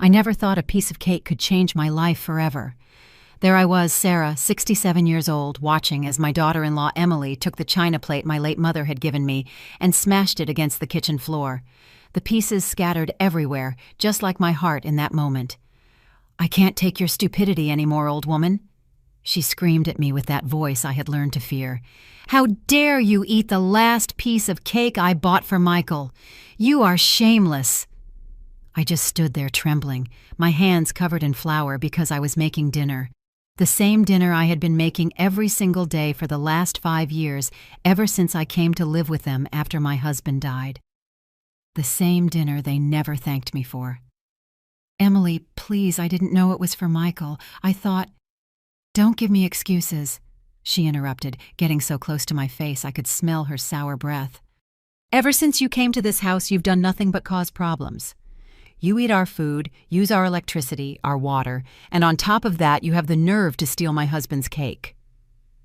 I never thought a piece of cake could change my life forever. There I was, Sarah, 67 years old, watching as my daughter-in-law Emily took the china plate my late mother had given me and smashed it against the kitchen floor. The pieces scattered everywhere, just like my heart in that moment. "I can't take your stupidity anymore, old woman," she screamed at me with that voice I had learned to fear. "How dare you eat the last piece of cake I bought for Michael? You are shameless." I just stood there trembling, my hands covered in flour because I was making dinner. The same dinner I had been making every single day for the last 5 years, ever since I came to live with them after my husband died. The same dinner they never thanked me for. "Emily, please, I didn't know it was for Michael. I thought—" "Don't give me excuses," she interrupted, getting so close to my face I could smell her sour breath. "Ever since you came to this house, you've done nothing but cause problems. You eat our food, use our electricity, our water, and on top of that you have the nerve to steal my husband's cake."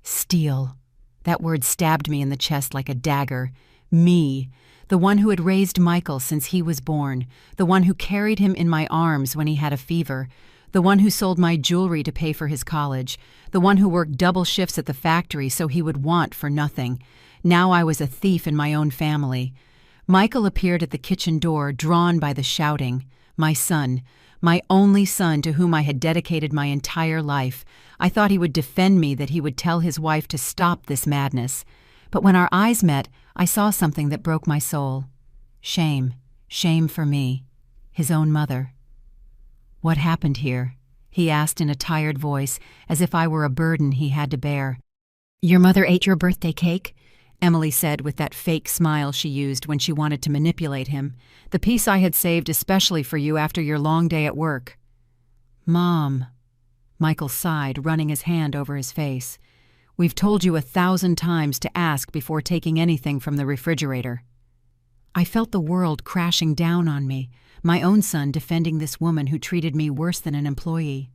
Steal. That word stabbed me in the chest like a dagger. Me, the one who had raised Michael since he was born, the one who carried him in my arms when he had a fever, the one who sold my jewelry to pay for his college, the one who worked double shifts at the factory so he would want for nothing. Now I was a thief in my own family. Michael appeared at the kitchen door, drawn by the shouting. My son, my only son to whom I had dedicated my entire life. I thought he would defend me, that he would tell his wife to stop this madness. But when our eyes met, I saw something that broke my soul. Shame. Shame for me. His own mother. "What happened here?" he asked in a tired voice, as if I were a burden he had to bear. "Your mother ate your birthday cake?" Emily said with that fake smile she used when she wanted to manipulate him. "The piece I had saved especially for you after your long day at work." "Mom," Michael sighed, running his hand over his face. "We've told you 1,000 times to ask before taking anything from the refrigerator." I felt the world crashing down on me, my own son defending this woman who treated me worse than an employee.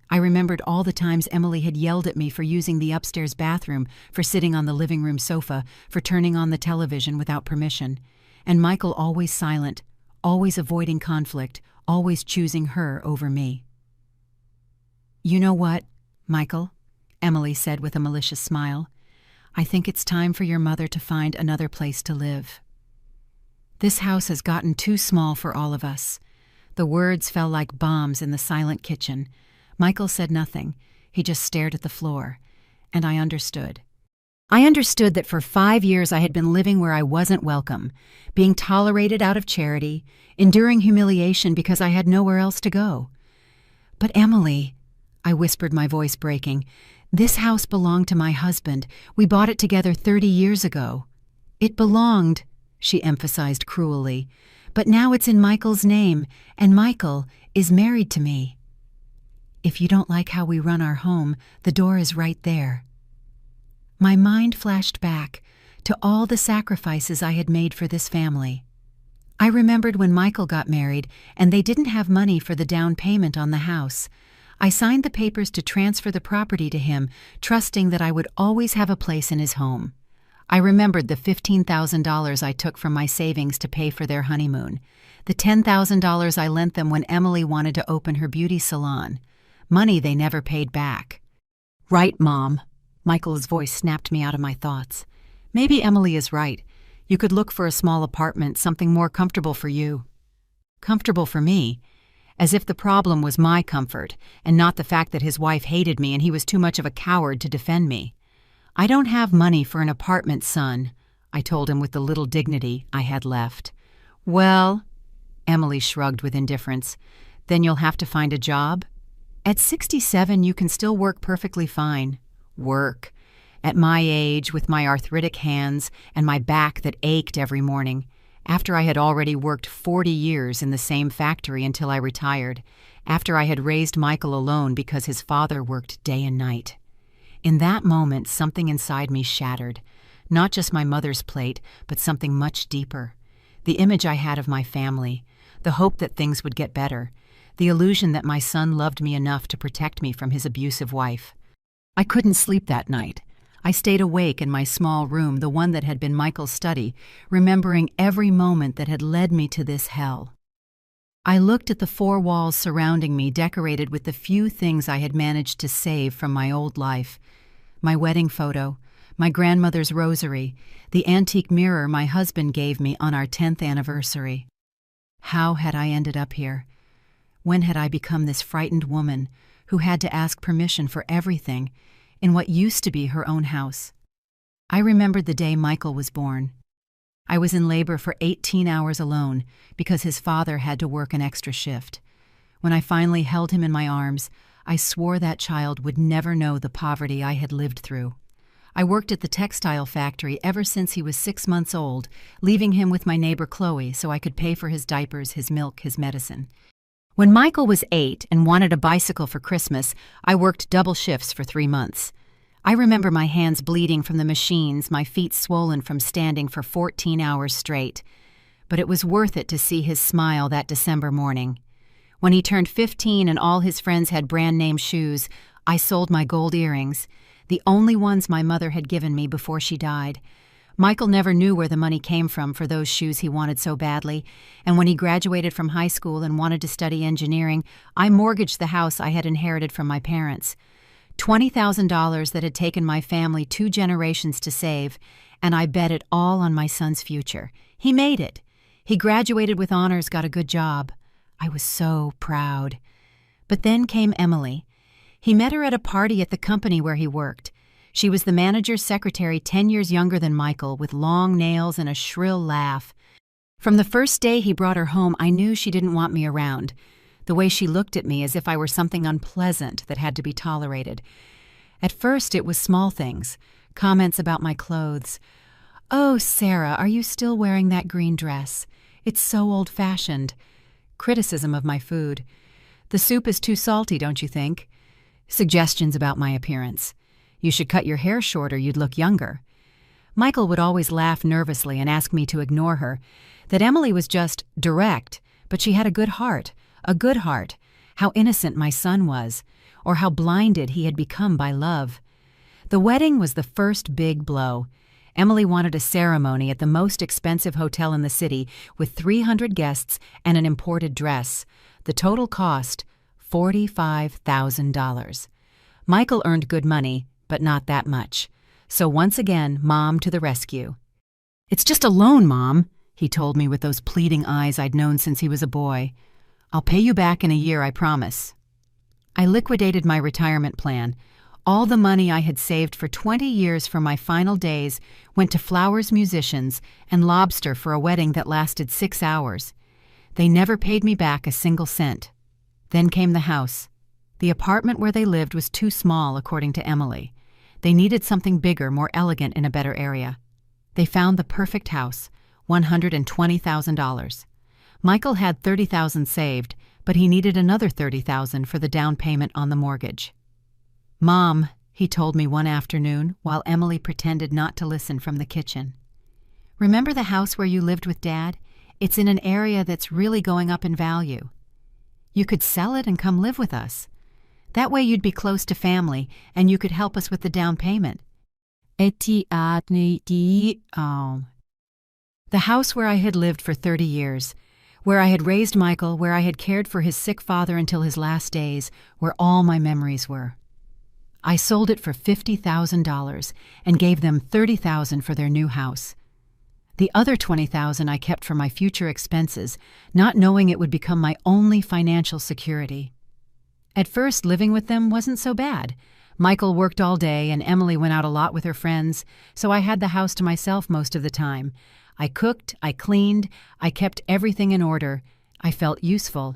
I remembered all the times Emily had yelled at me for using the upstairs bathroom, for sitting on the living room sofa, for turning on the television without permission. And Michael always silent, always avoiding conflict, always choosing her over me. "You know what, Michael?" Emily said with a malicious smile. "I think it's time for your mother to find another place to live. This house has gotten too small for all of us." The words fell like bombs in the silent kitchen. Michael said nothing. He just stared at the floor. And I understood. I understood that for 5 years I had been living where I wasn't welcome, being tolerated out of charity, enduring humiliation because I had nowhere else to go. "But Emily," I whispered, my voice breaking, "this house belonged to my husband. We bought it together 30 years ago. It belonged," she emphasized cruelly, "but now it's in Michael's name, and Michael is married to me. If you don't like how we run our home, the door is right there." My mind flashed back to all the sacrifices I had made for this family. I remembered when Michael got married and they didn't have money for the down payment on the house. I signed the papers to transfer the property to him, trusting that I would always have a place in his home. I remembered the $15,000 I took from my savings to pay for their honeymoon, the $10,000 I lent them when Emily wanted to open her beauty salon. Money they never paid back. "Right, Mom." Michael's voice snapped me out of my thoughts. "Maybe Emily is right. You could look for a small apartment, something more comfortable for you." Comfortable for me? As if the problem was my comfort, and not the fact that his wife hated me and he was too much of a coward to defend me. "I don't have money for an apartment, son," I told him with the little dignity I had left. "Well," Emily shrugged with indifference, "then you'll have to find a job? At 67, you can still work perfectly fine." Work. At my age, with my arthritic hands and my back that ached every morning, after I had already worked 40 years in the same factory until I retired, after I had raised Michael alone because his father worked day and night. In that moment, something inside me shattered. Not just my mother's plate, but something much deeper. The image I had of my family, the hope that things would get better, the illusion that my son loved me enough to protect me from his abusive wife. I couldn't sleep that night. I stayed awake in my small room, the one that had been Michael's study, remembering every moment that had led me to this hell. I looked at the four walls surrounding me, decorated with the few things I had managed to save from my old life: my wedding photo, my grandmother's rosary, the antique mirror my husband gave me on our 10th anniversary. How had I ended up here? When had I become this frightened woman who had to ask permission for everything in what used to be her own house? I remembered the day Michael was born. I was in labor for 18 hours alone because his father had to work an extra shift. When I finally held him in my arms, I swore that child would never know the poverty I had lived through. I worked at the textile factory ever since he was 6 months old, leaving him with my neighbor Chloe so I could pay for his diapers, his milk, his medicine. When Michael was 8 and wanted a bicycle for Christmas, I worked double shifts for 3 months. I remember my hands bleeding from the machines, my feet swollen from standing for 14 hours straight. But it was worth it to see his smile that December morning. When he turned 15 and all his friends had brand-name shoes, I sold my gold earrings, the only ones my mother had given me before she died. Michael never knew where the money came from for those shoes he wanted so badly, and when he graduated from high school and wanted to study engineering, I mortgaged the house I had inherited from my parents. $20,000 that had taken my family 2 generations to save, and I bet it all on my son's future. He made it. He graduated with honors, got a good job. I was so proud. But then came Emily. He met her at a party at the company where he worked. She was the manager's secretary, 10 years younger than Michael, with long nails and a shrill laugh. From the first day he brought her home, I knew she didn't want me around. The way she looked at me as if I were something unpleasant that had to be tolerated. At first it was small things, comments about my clothes. "Oh, Sarah, are you still wearing that green dress? It's so old-fashioned." Criticism of my food. "The soup is too salty, don't you think?" Suggestions about my appearance. "You should cut your hair shorter, you'd look younger." Michael would always laugh nervously and ask me to ignore her, that Emily was just direct, but she had a good heart. A good heart. How innocent my son was, or how blinded he had become by love. The wedding was the first big blow. Emily wanted a ceremony at the most expensive hotel in the city with 300 guests and an imported dress. The total cost, $45,000. Michael earned good money, but not that much. So once again, Mom to the rescue. "It's just a loan, Mom," he told me with those pleading eyes I'd known since he was a boy. "I'll pay you back in a year, I promise." I liquidated my retirement plan. All the money I had saved for 20 years for my final days went to Flowers musicians and lobster for a wedding that lasted 6 hours. They never paid me back a single cent. Then came the house. The apartment where they lived was too small, according to Emily. They needed something bigger, more elegant, in a better area. They found the perfect house, $120,000. Michael had $30,000 saved, but he needed another $30,000 for the down payment on the mortgage. "Mom," he told me one afternoon while Emily pretended not to listen from the kitchen. "Remember the house where you lived with Dad? It's in an area that's really going up in value. You could sell it and come live with us. That way you'd be close to family and you could help us with the down payment." The house where I had lived for 30 years, where I had raised Michael, where I had cared for his sick father until his last days, where all my memories were. I sold it for $50,000 and gave them $30,000 for their new house. The other $20,000 I kept for my future expenses, not knowing it would become my only financial security. At first, living with them wasn't so bad. Michael worked all day and Emily went out a lot with her friends, so I had the house to myself most of the time. I cooked, I cleaned, I kept everything in order. I felt useful.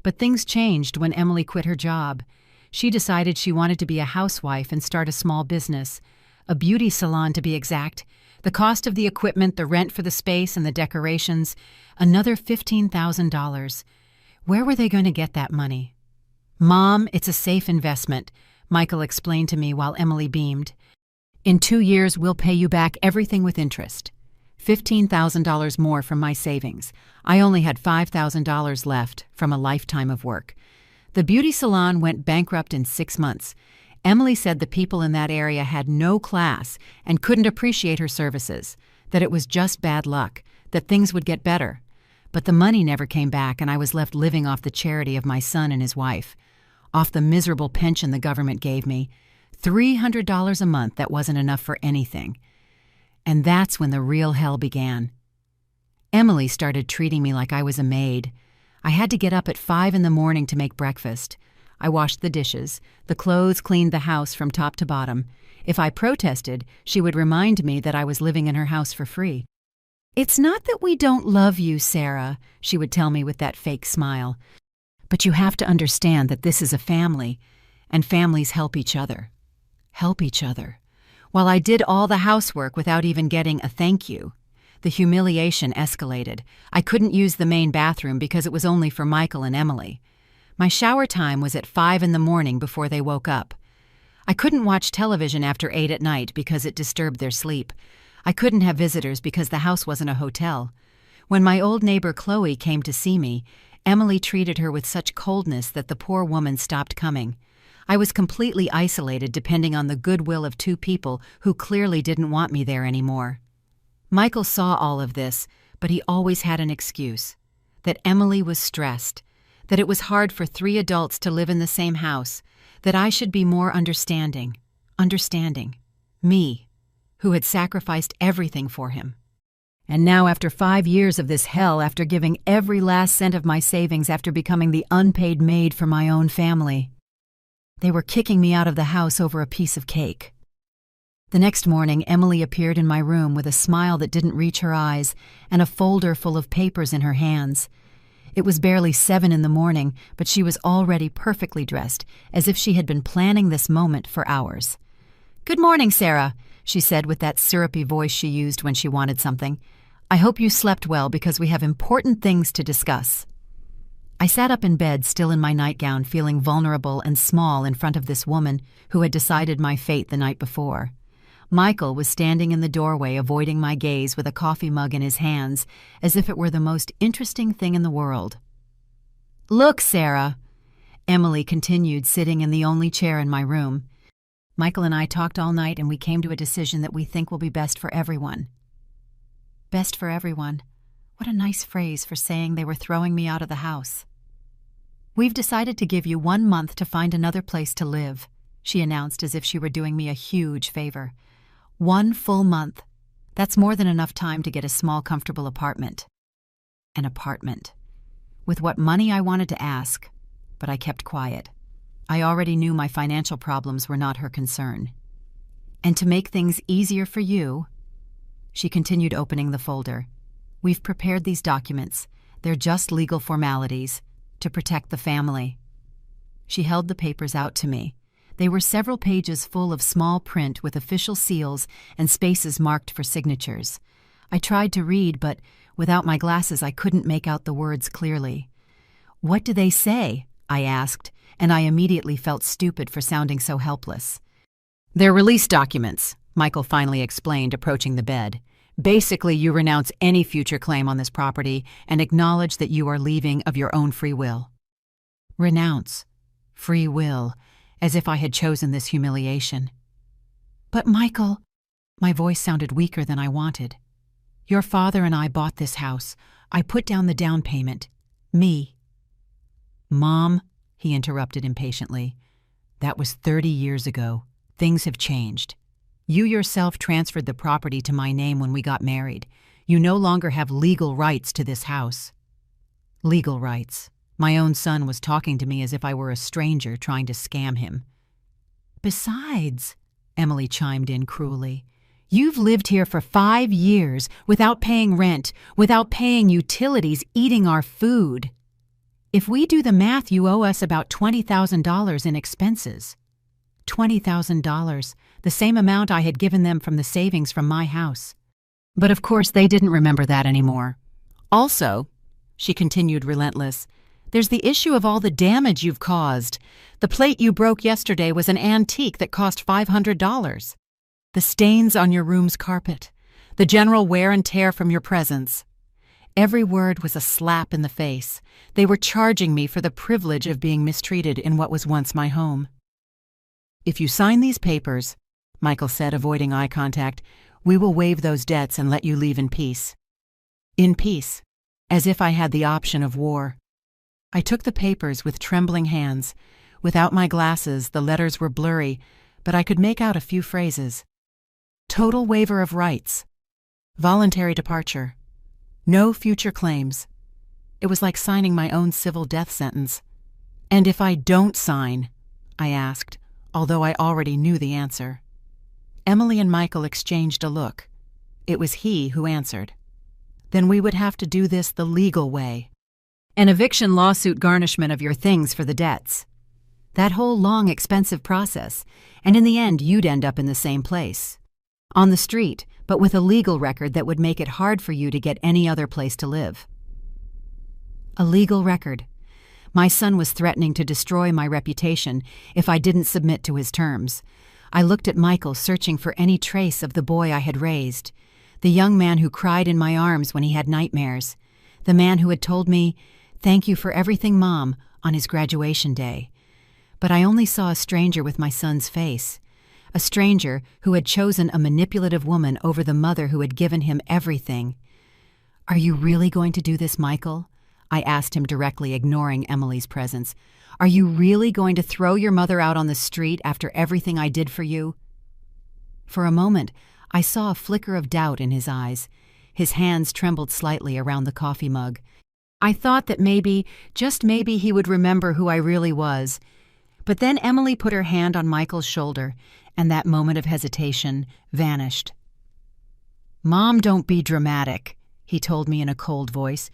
But things changed when Emily quit her job. She decided she wanted to be a housewife and start a small business. A beauty salon, to be exact. The cost of the equipment, the rent for the space and the decorations, another $15,000. Where were they going to get that money? "Mom, it's a safe investment," Michael explained to me while Emily beamed. "In 2 years, we'll pay you back everything with interest. $15,000 more from my savings. I only had $5,000 left from a lifetime of work. The beauty salon went bankrupt in 6 months. Emily said the people in that area had no class and couldn't appreciate her services, that it was just bad luck, that things would get better. But the money never came back, and I was left living off the charity of my son and his wife, off the miserable pension the government gave me, $300 a month that wasn't enough for anything. And that's when the real hell began. Emily started treating me like I was a maid. I had to get up at 5 in the morning to make breakfast. I washed the dishes. The clothes cleaned the house from top to bottom. If I protested, she would remind me that I was living in her house for free. "It's not that we don't love you, Sarah," she would tell me with that fake smile. "But you have to understand that this is a family, and families help each other. Help each other." While I did all the housework without even getting a thank you, the humiliation escalated. I couldn't use the main bathroom because it was only for Michael and Emily. My shower time was at 5 in the morning before they woke up. I couldn't watch television after 8 at night because it disturbed their sleep. I couldn't have visitors because the house wasn't a hotel. When my old neighbor Chloe came to see me, Emily treated her with such coldness that the poor woman stopped coming. I was completely isolated, depending on the goodwill of 2 people who clearly didn't want me there anymore. Michael saw all of this, but he always had an excuse. That Emily was stressed, that it was hard for 3 adults to live in the same house, that I should be more understanding. Me, who had sacrificed everything for him. And now, after 5 years of this hell, after giving every last cent of my savings, after becoming the unpaid maid for my own family, they were kicking me out of the house over a piece of cake. The next morning, Emily appeared in my room with a smile that didn't reach her eyes and a folder full of papers in her hands. It was barely 7 in the morning, but she was already perfectly dressed, as if she had been planning this moment for hours. "Good morning, Sarah," she said with that syrupy voice she used when she wanted something. "I hope you slept well because we have important things to discuss." I sat up in bed, still in my nightgown, feeling vulnerable and small in front of this woman who had decided my fate the night before. Michael was standing in the doorway, avoiding my gaze with a coffee mug in his hands, as if it were the most interesting thing in the world. "Look, Sarah," Emily continued, sitting in the only chair in my room. "Michael and I talked all night, and we came to a decision that we think will be best for everyone." Best for everyone. What a nice phrase for saying they were throwing me out of the house. "We've decided to give you 1 month to find another place to live," she announced, as if she were doing me a huge favor. 1 full month. That's more than enough time to get a small, comfortable apartment. An apartment. With what money I wanted to ask, but I kept quiet. I already knew my financial problems were not her concern. "And to make things easier for you," she continued, opening the folder, "we've prepared these documents. They're just legal formalities to protect the family." She held the papers out to me. They were several pages full of small print with official seals and spaces marked for signatures. I tried to read, but without my glasses I couldn't make out the words clearly. "What do they say?" I asked, and I immediately felt stupid for sounding so helpless. "They're release documents," Michael finally explained, approaching the bed. "Basically, you renounce any future claim on this property and acknowledge that you are leaving of your own free will." Renounce. Free will. As if I had chosen this humiliation. "But Michael," my voice sounded weaker than I wanted. "Your father and I bought this house. I put down the down payment. Me." "Mom," he interrupted impatiently, "that was 30 years ago. Things have changed. You yourself transferred the property to my name when we got married. You no longer have legal rights to this house." Legal rights. My own son was talking to me as if I were a stranger trying to scam him. "Besides," Emily chimed in cruelly, "you've lived here for 5 years without paying rent, without paying utilities, eating our food. If we do the math, you owe us about $20,000 in expenses." $20,000, the same amount I had given them from the savings from my house. But of course they didn't remember that anymore. "Also," she continued, relentless, "there's the issue of all the damage you've caused. The plate you broke yesterday was an antique that cost $500. The stains on your room's carpet. The general wear and tear from your presence." Every word was a slap in the face. They were charging me for the privilege of being mistreated in what was once my home. "If you sign these papers," Michael said, avoiding eye contact, "we will waive those debts and let you leave in peace." In peace. as if I had the option of war. I took the papers with trembling hands. Without my glasses, the letters were blurry, but I could make out a few phrases. Total waiver of rights. Voluntary departure. No future claims. It was like signing my own civil death sentence. And if I don't sign? I asked, although I already knew the answer. Emily and Michael exchanged a look. It was he who answered. Then we would have to do this the legal way. An eviction lawsuit garnishment of your things for the debts. That whole long, expensive process, and in the end you'd end up in the same place. On the street, but with a legal record that would make it hard for you to get any other place to live. A legal record. My son was threatening to destroy my reputation if I didn't submit to his terms. I looked at Michael, searching for any trace of the boy I had raised, the young man who cried in my arms when he had nightmares, the man who had told me, "Thank you for everything, Mom," on his graduation day. But I only saw a stranger with my son's face, a stranger who had chosen a manipulative woman over the mother who had given him everything. "Are you really going to do this, Michael?" I asked him directly, ignoring Emily's presence. "Are you really going to throw your mother out on the street after everything I did for you?" For a moment, I saw a flicker of doubt in his eyes. His hands trembled slightly around the coffee mug. I thought that maybe, just maybe, he would remember who I really was. But then Emily put her hand on Michael's shoulder, and that moment of hesitation vanished. "Mom, don't be dramatic," he told me in a cold voice.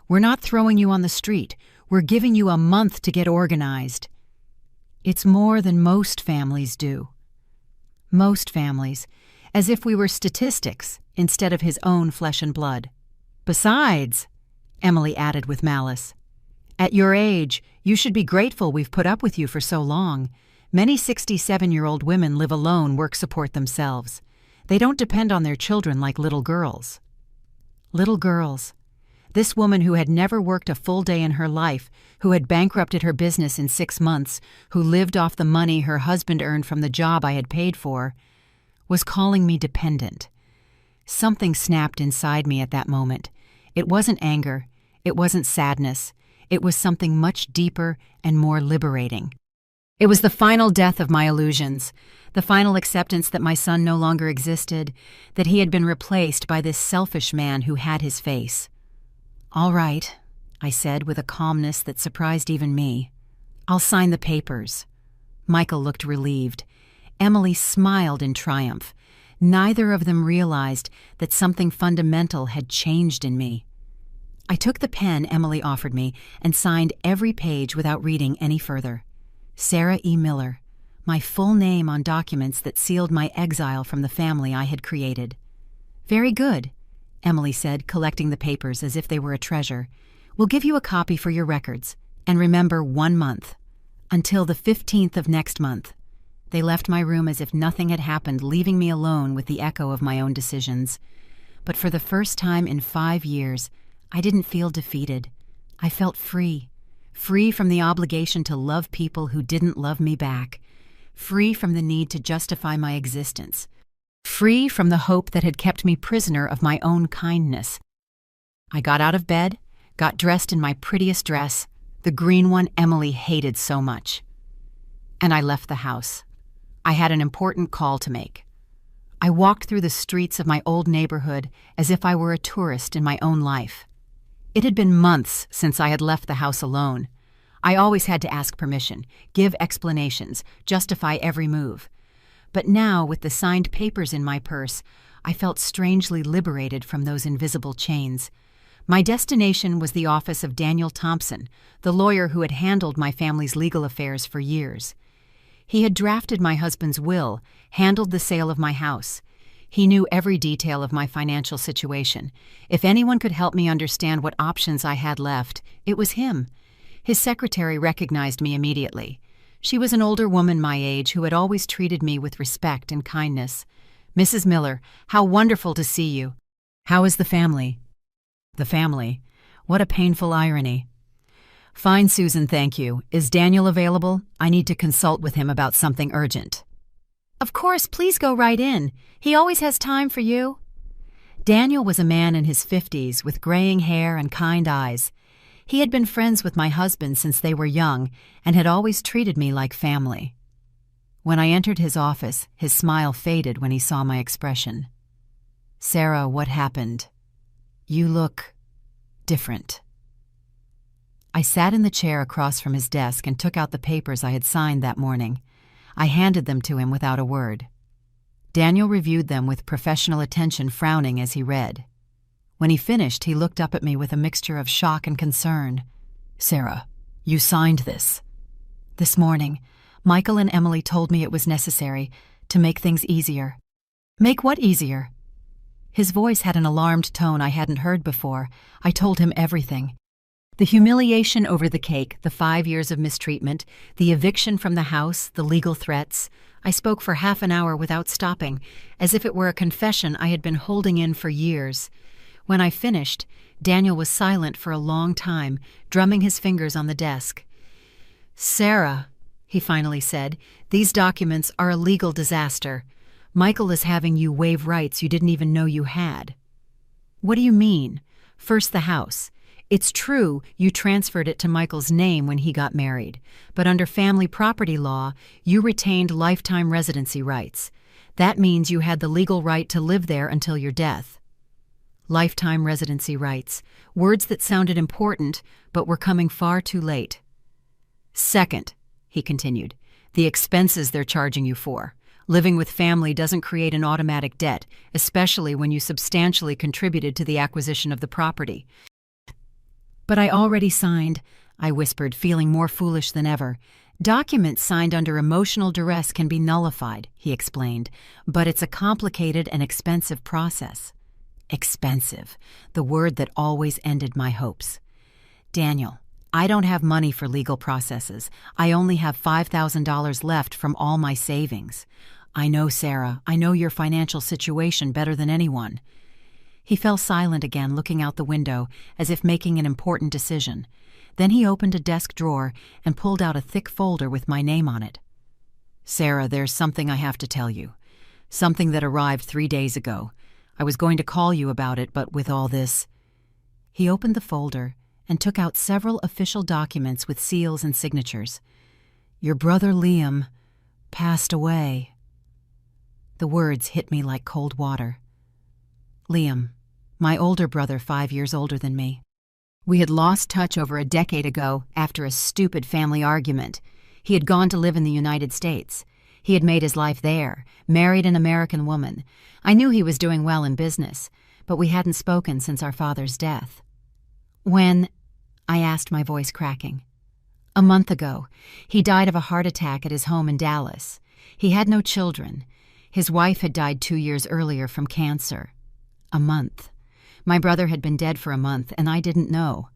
"We're not throwing you on the street. We're giving you a month to get organized." It's more than most families do. Most families, as if we were statistics instead of his own flesh and blood. "Besides," Emily added with malice, "at your age, you should be grateful we've put up with you for so long. Many 67-year-old women live alone, work support themselves. They don't depend on their children like little girls." Little girls. This woman who had never worked a full day in her life, who had bankrupted her business in 6 months, who lived off the money her husband earned from the job I had paid for, was calling me dependent. Something snapped inside me at that moment. It wasn't anger. It wasn't sadness. It was something much deeper and more liberating. It was the final death of my illusions, the final acceptance that my son no longer existed, that he had been replaced by this selfish man who had his face. "All right," I said with a calmness that surprised even me. "I'll sign the papers." Michael looked relieved. Emily smiled in triumph. Neither of them realized that something fundamental had changed in me. I took the pen Emily offered me and signed every page without reading any further. Sarah E. Miller, my full name on documents that sealed my exile from the family I had created. "Very good," Emily said, collecting the papers as if they were a treasure. "We'll give you a copy for your records. And remember, 1 month. Until the 15th of next month." They left my room as if nothing had happened, leaving me alone with the echo of my own decisions. But for the first time in 5 years, I didn't feel defeated. I felt free. Free from the obligation to love people who didn't love me back. Free from the need to justify my existence. Free from the hope that had kept me prisoner of my own kindness. I got out of bed, got dressed in my prettiest dress, the green one Emily hated so much. And I left the house. I had an important call to make. I walked through the streets of my old neighborhood as if I were a tourist in my own life. It had been months since I had left the house alone. I always had to ask permission, give explanations, justify every move. But now, with the signed papers in my purse, I felt strangely liberated from those invisible chains. My destination was the office of Daniel Thompson, the lawyer who had handled my family's legal affairs for years. He had drafted my husband's will, handled the sale of my house. He knew every detail of my financial situation. If anyone could help me understand what options I had left, it was him. His secretary recognized me immediately. She was an older woman my age who had always treated me with respect and kindness. "Mrs. Miller, how wonderful to see you. How is the family?" The family? What a painful irony. "Fine, Susan, thank you. Is Daniel available? I need to consult with him about something urgent." "Of course, please go right in. He always has time for you." Daniel was a man in his 50s with graying hair and kind eyes. He had been friends with my husband since they were young and had always treated me like family. When I entered his office, his smile faded when he saw my expression. "Sarah, what happened? You look different." I sat in the chair across from his desk and took out the papers I had signed that morning. I handed them to him without a word. Daniel reviewed them with professional attention, frowning as he read. When he finished, he looked up at me with a mixture of shock and concern. "Sarah, you signed this." "This morning, Michael and Emily told me it was necessary to make things easier." "Make what easier?" His voice had an alarmed tone I hadn't heard before. I told him everything. The humiliation over the cake, the 5 years of mistreatment, the eviction from the house, the legal threats. I spoke for half an hour without stopping, as if it were a confession I had been holding in for years. When I finished, Daniel was silent for a long time, drumming his fingers on the desk. "Sarah," he finally said, "these documents are a legal disaster. Michael is having you waive rights you didn't even know you had." "What do you mean?" "First, the house. It's true you transferred it to Michael's name when he got married, but under family property law, you retained lifetime residency rights. That means you had the legal right to live there until your death." Lifetime residency rights, words that sounded important but were coming far too late. "Second," he continued, "the expenses they're charging you for. Living with family doesn't create an automatic debt, especially when you substantially contributed to the acquisition of the property." "But I already signed," I whispered, feeling more foolish than ever. "Documents signed under emotional duress can be nullified," he explained, "but it's a complicated and expensive process." Expensive, the word that always ended my hopes. "Daniel, I don't have money for legal processes. I only have $5,000 left from all my savings." "I know, Sarah. I know your financial situation better than anyone." He fell silent again, looking out the window, as if making an important decision. Then he opened a desk drawer and pulled out a thick folder with my name on it. "Sarah, there's something I have to tell you. Something that arrived 3 days ago. I was going to call you about it, but with all this—" He opened the folder and took out several official documents with seals and signatures. "Your brother Liam passed away." The words hit me like cold water. Liam, my older brother, 5 years older than me. We had lost touch over a decade ago after a stupid family argument. He had gone to live in the United States. He had made his life there, married an American woman. I knew he was doing well in business, but we hadn't spoken since our father's death. "When?" I asked, my voice cracking. "A month ago. He died of a heart attack at his home in Dallas. He had no children. His wife had died 2 years earlier from cancer." A month. My brother had been dead for a month, and I didn't know.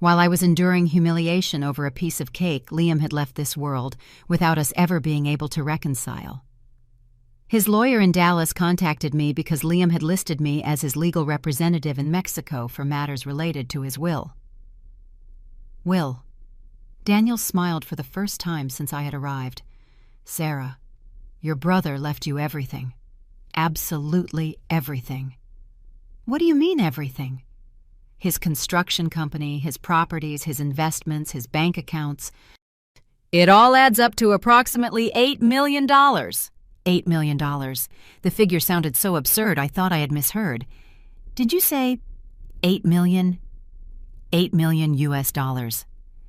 While I was enduring humiliation over a piece of cake, Liam had left this world without us ever being able to reconcile. His lawyer in Dallas contacted me because Liam had listed me as his legal representative in Mexico for matters related to his will. "Will." Daniel smiled for the first time since I had arrived. "Sarah, your brother left you everything. Absolutely everything." "What do you mean, everything?" "His construction company, his properties, his investments, his bank accounts. It all adds up to approximately $8 million. $8 million. The figure sounded so absurd I thought I had misheard. "Did you say 8 million? 8 million US dollars.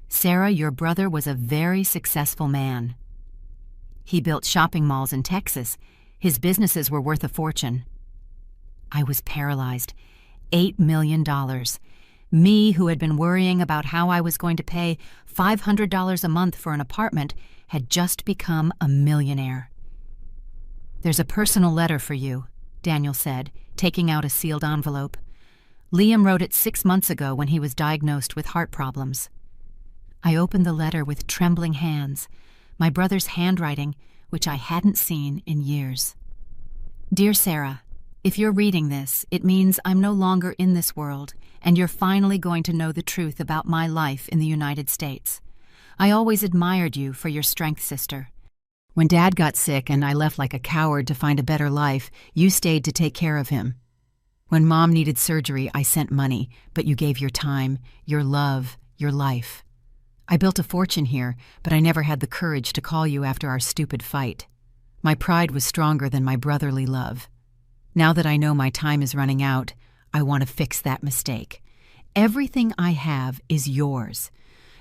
Sarah, your brother was a very successful man. He built shopping malls in Texas. His businesses were worth a fortune." I was paralyzed. $8 million. Me, who had been worrying about how I was going to pay $500 a month for an apartment, had just become a millionaire. "There's a personal letter for you," Daniel said, taking out a sealed envelope. "Liam wrote it 6 months ago when he was diagnosed with heart problems." I opened the letter with trembling hands, my brother's handwriting, which I hadn't seen in years. "Dear Sarah, if you're reading this, it means I'm no longer in this world, and you're finally going to know the truth about my life in the United States. I always admired you for your strength, sister. When Dad got sick and I left like a coward to find a better life, you stayed to take care of him. When Mom needed surgery, I sent money, but you gave your time, your love, your life. I built a fortune here, but I never had the courage to call you after our stupid fight. My pride was stronger than my brotherly love. Now that I know my time is running out, I want to fix that mistake. Everything I have is yours.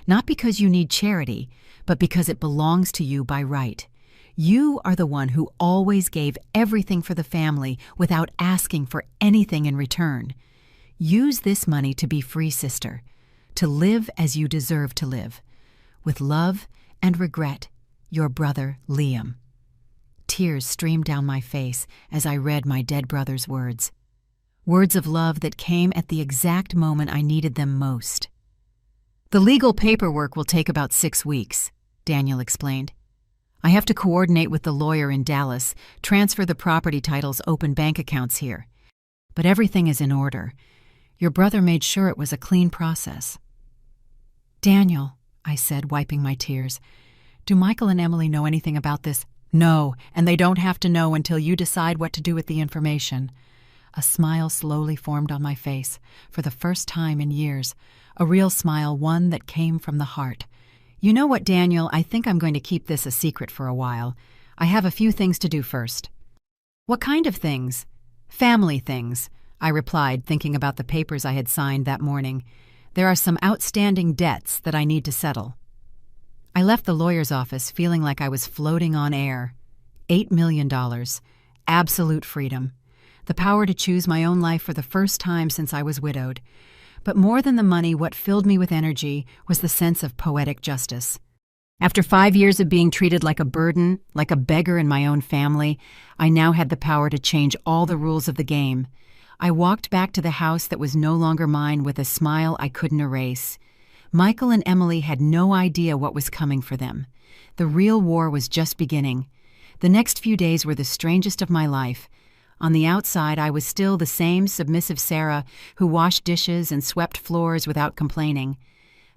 Not because you need charity, but because it belongs to you by right. You are the one who always gave everything for the family without asking for anything in return. Use this money to be free, sister, to live as you deserve to live. With love and regret, your brother, Liam. Tears streamed down my face as I read my dead brother's words. Words of love that came at the exact moment I needed them most. The legal paperwork will take about 6 weeks, Daniel explained. I have to coordinate with the lawyer in Dallas, transfer the property titles, open bank accounts here. But everything is in order. Your brother made sure it was a clean process. Daniel, I said, wiping my tears, do Michael and Emily know anything about this? No, and they don't have to know until you decide what to do with the information. A smile slowly formed on my face, for the first time in years. A real smile, one that came from the heart. You know what, Daniel, I think I'm going to keep this a secret for a while. I have a few things to do first. What kind of things? Family things, I replied, thinking about the papers I had signed that morning. There are some outstanding debts that I need to settle. I left the lawyer's office feeling like I was floating on air. $8 million. Absolute freedom. The power to choose my own life for the first time since I was widowed. But more than the money, what filled me with energy was the sense of poetic justice. After 5 years of being treated like a burden, like a beggar in my own family, I now had the power to change all the rules of the game. I walked back to the house that was no longer mine with a smile I couldn't erase. Michael and Emily had no idea what was coming for them. The real war was just beginning. The next few days were the strangest of my life. On the outside, I was still the same submissive Sarah who washed dishes and swept floors without complaining.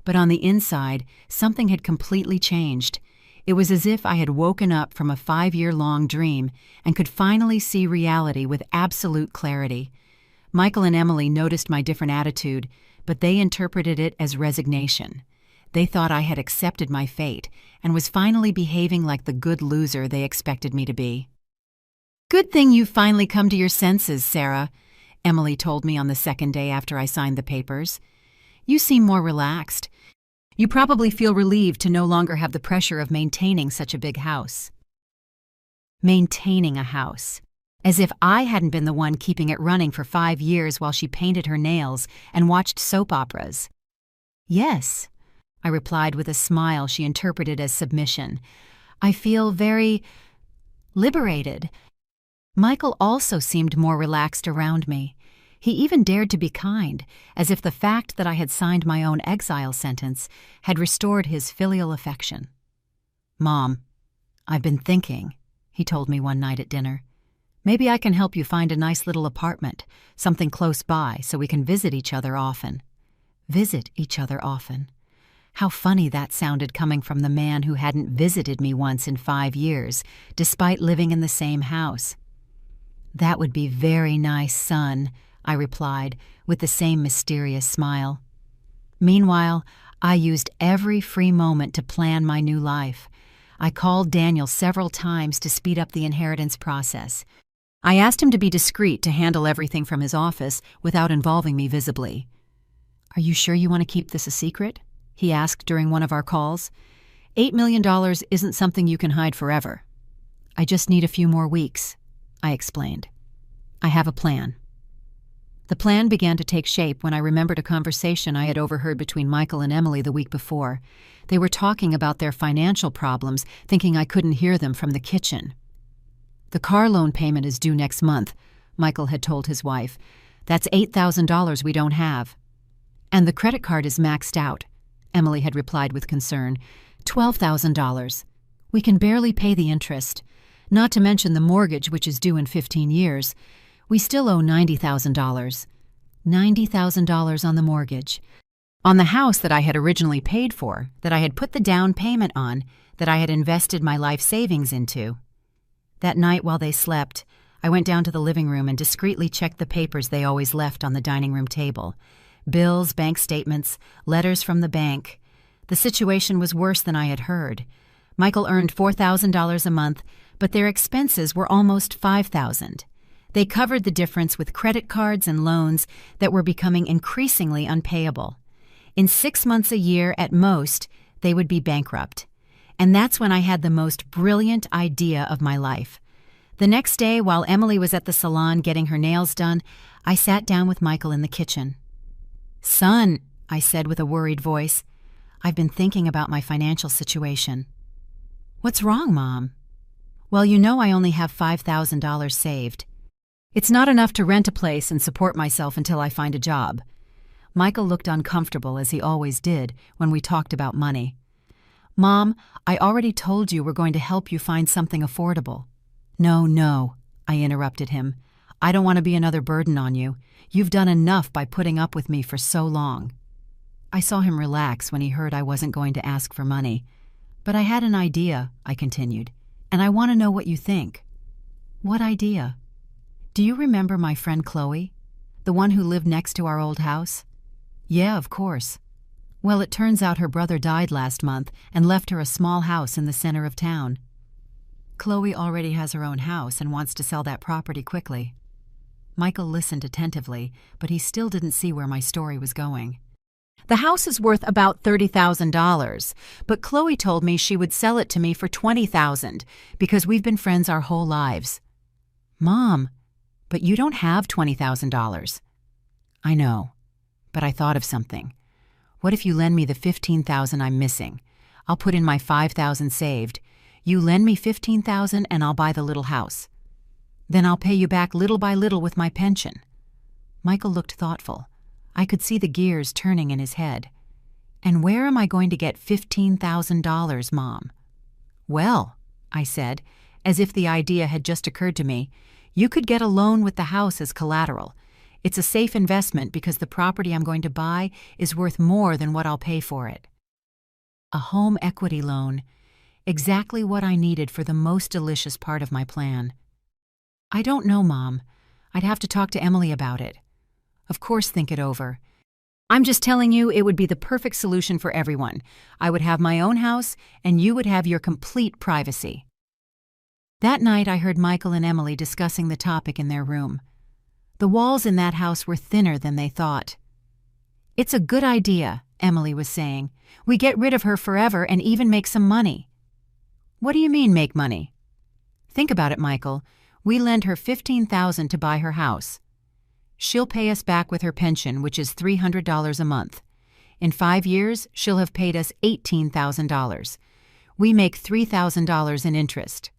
But on the inside, something had completely changed. It was as if I had woken up from a 5-year-long dream and could finally see reality with absolute clarity. Michael and Emily noticed my different attitude, but they interpreted it as resignation. They thought I had accepted my fate and was finally behaving like the good loser they expected me to be. Good thing you've finally come to your senses, Sarah, Emily told me on the second day after I signed the papers. You seem more relaxed. You probably feel relieved to no longer have the pressure of maintaining such a big house. Maintaining a house. As if I hadn't been the one keeping it running for 5 years while she painted her nails and watched soap operas. Yes, I replied with a smile she interpreted as submission. I feel very liberated. Michael also seemed more relaxed around me. He even dared to be kind, as if the fact that I had signed my own exile sentence had restored his filial affection. Mom, I've been thinking, he told me one night at dinner. Maybe I can help you find a nice little apartment, something close by, so we can visit each other often. Visit each other often. How funny that sounded coming from the man who hadn't visited me once in 5 years, despite living in the same house. That would be very nice, son, I replied, with the same mysterious smile. Meanwhile, I used every free moment to plan my new life. I called Daniel several times to speed up the inheritance process. I asked him to be discreet to handle everything from his office without involving me visibly. Are you sure you want to keep this a secret? He asked during one of our calls. $8 million isn't something you can hide forever. I just need a few more weeks, I explained. I have a plan. The plan began to take shape when I remembered a conversation I had overheard between Michael and Emily the week before. They were talking about their financial problems, thinking I couldn't hear them from the kitchen. The car loan payment is due next month, Michael had told his wife. That's $8,000 we don't have. And the credit card is maxed out, Emily had replied with concern. $12,000. We can barely pay the interest. Not to mention the mortgage, which is due in 15 years. We still owe $90,000. $90,000 on the mortgage. On the house that I had originally paid for, that I had put the down payment on, that I had invested my life savings into. That night while they slept, I went down to the living room and discreetly checked the papers they always left on the dining room table. Bills, bank statements, letters from the bank. The situation was worse than I had heard. Michael earned $4,000 a month, but their expenses were almost $5,000. They covered the difference with credit cards and loans that were becoming increasingly unpayable. In 6 months a year at most, they would be bankrupt. And that's when I had the most brilliant idea of my life. The next day, while Emily was at the salon getting her nails done, I sat down with Michael in the kitchen. "Son," I said with a worried voice, "I've been thinking about my financial situation." "What's wrong, Mom?" "Well, you know I only have $5,000 saved. It's not enough to rent a place and support myself until I find a job." Michael looked uncomfortable, as he always did, when we talked about money. "Mom, I already told you we're going to help you find something affordable." No, I interrupted him. "I don't want to be another burden on you. You've done enough by putting up with me for so long." I saw him relax when he heard I wasn't going to ask for money. "But I had an idea," I continued, "and I want to know what you think." "What idea?" "Do you remember my friend Chloe? The one who lived next to our old house?" "Yeah, of course." "Well, it turns out her brother died last month and left her a small house in the center of town. Chloe already has her own house and wants to sell that property quickly." Michael listened attentively, but he still didn't see where my story was going. "The house is worth about $30,000, but Chloe told me she would sell it to me for $20,000 because we've been friends our whole lives." "Mom, but you don't have $20,000. "I know, but I thought of something. What if you lend me the $15,000 I'm missing? I'll put in my $5,000 saved. You lend me $15,000 and I'll buy the little house. Then I'll pay you back little by little with my pension." Michael looked thoughtful. I could see the gears turning in his head. "And where am I going to get $15,000, Mom?" "Well," I said, as if the idea had just occurred to me, "you could get a loan with the house as collateral. It's a safe investment because the property I'm going to buy is worth more than what I'll pay for it." A home equity loan. Exactly what I needed for the most delicious part of my plan. "I don't know, Mom. I'd have to talk to Emily about it." "Of course, think it over. I'm just telling you it would be the perfect solution for everyone. I would have my own house, and you would have your complete privacy." That night I heard Michael and Emily discussing the topic in their room. The walls in that house were thinner than they thought. "It's a good idea," Emily was saying. "We get rid of her forever and even make some money." "What do you mean, make money?" "Think about it, Michael. We lend her $15,000 to buy her house. She'll pay us back with her pension, which is $300 a month. In 5 years, she'll have paid us $18,000. We make $3,000 in interest.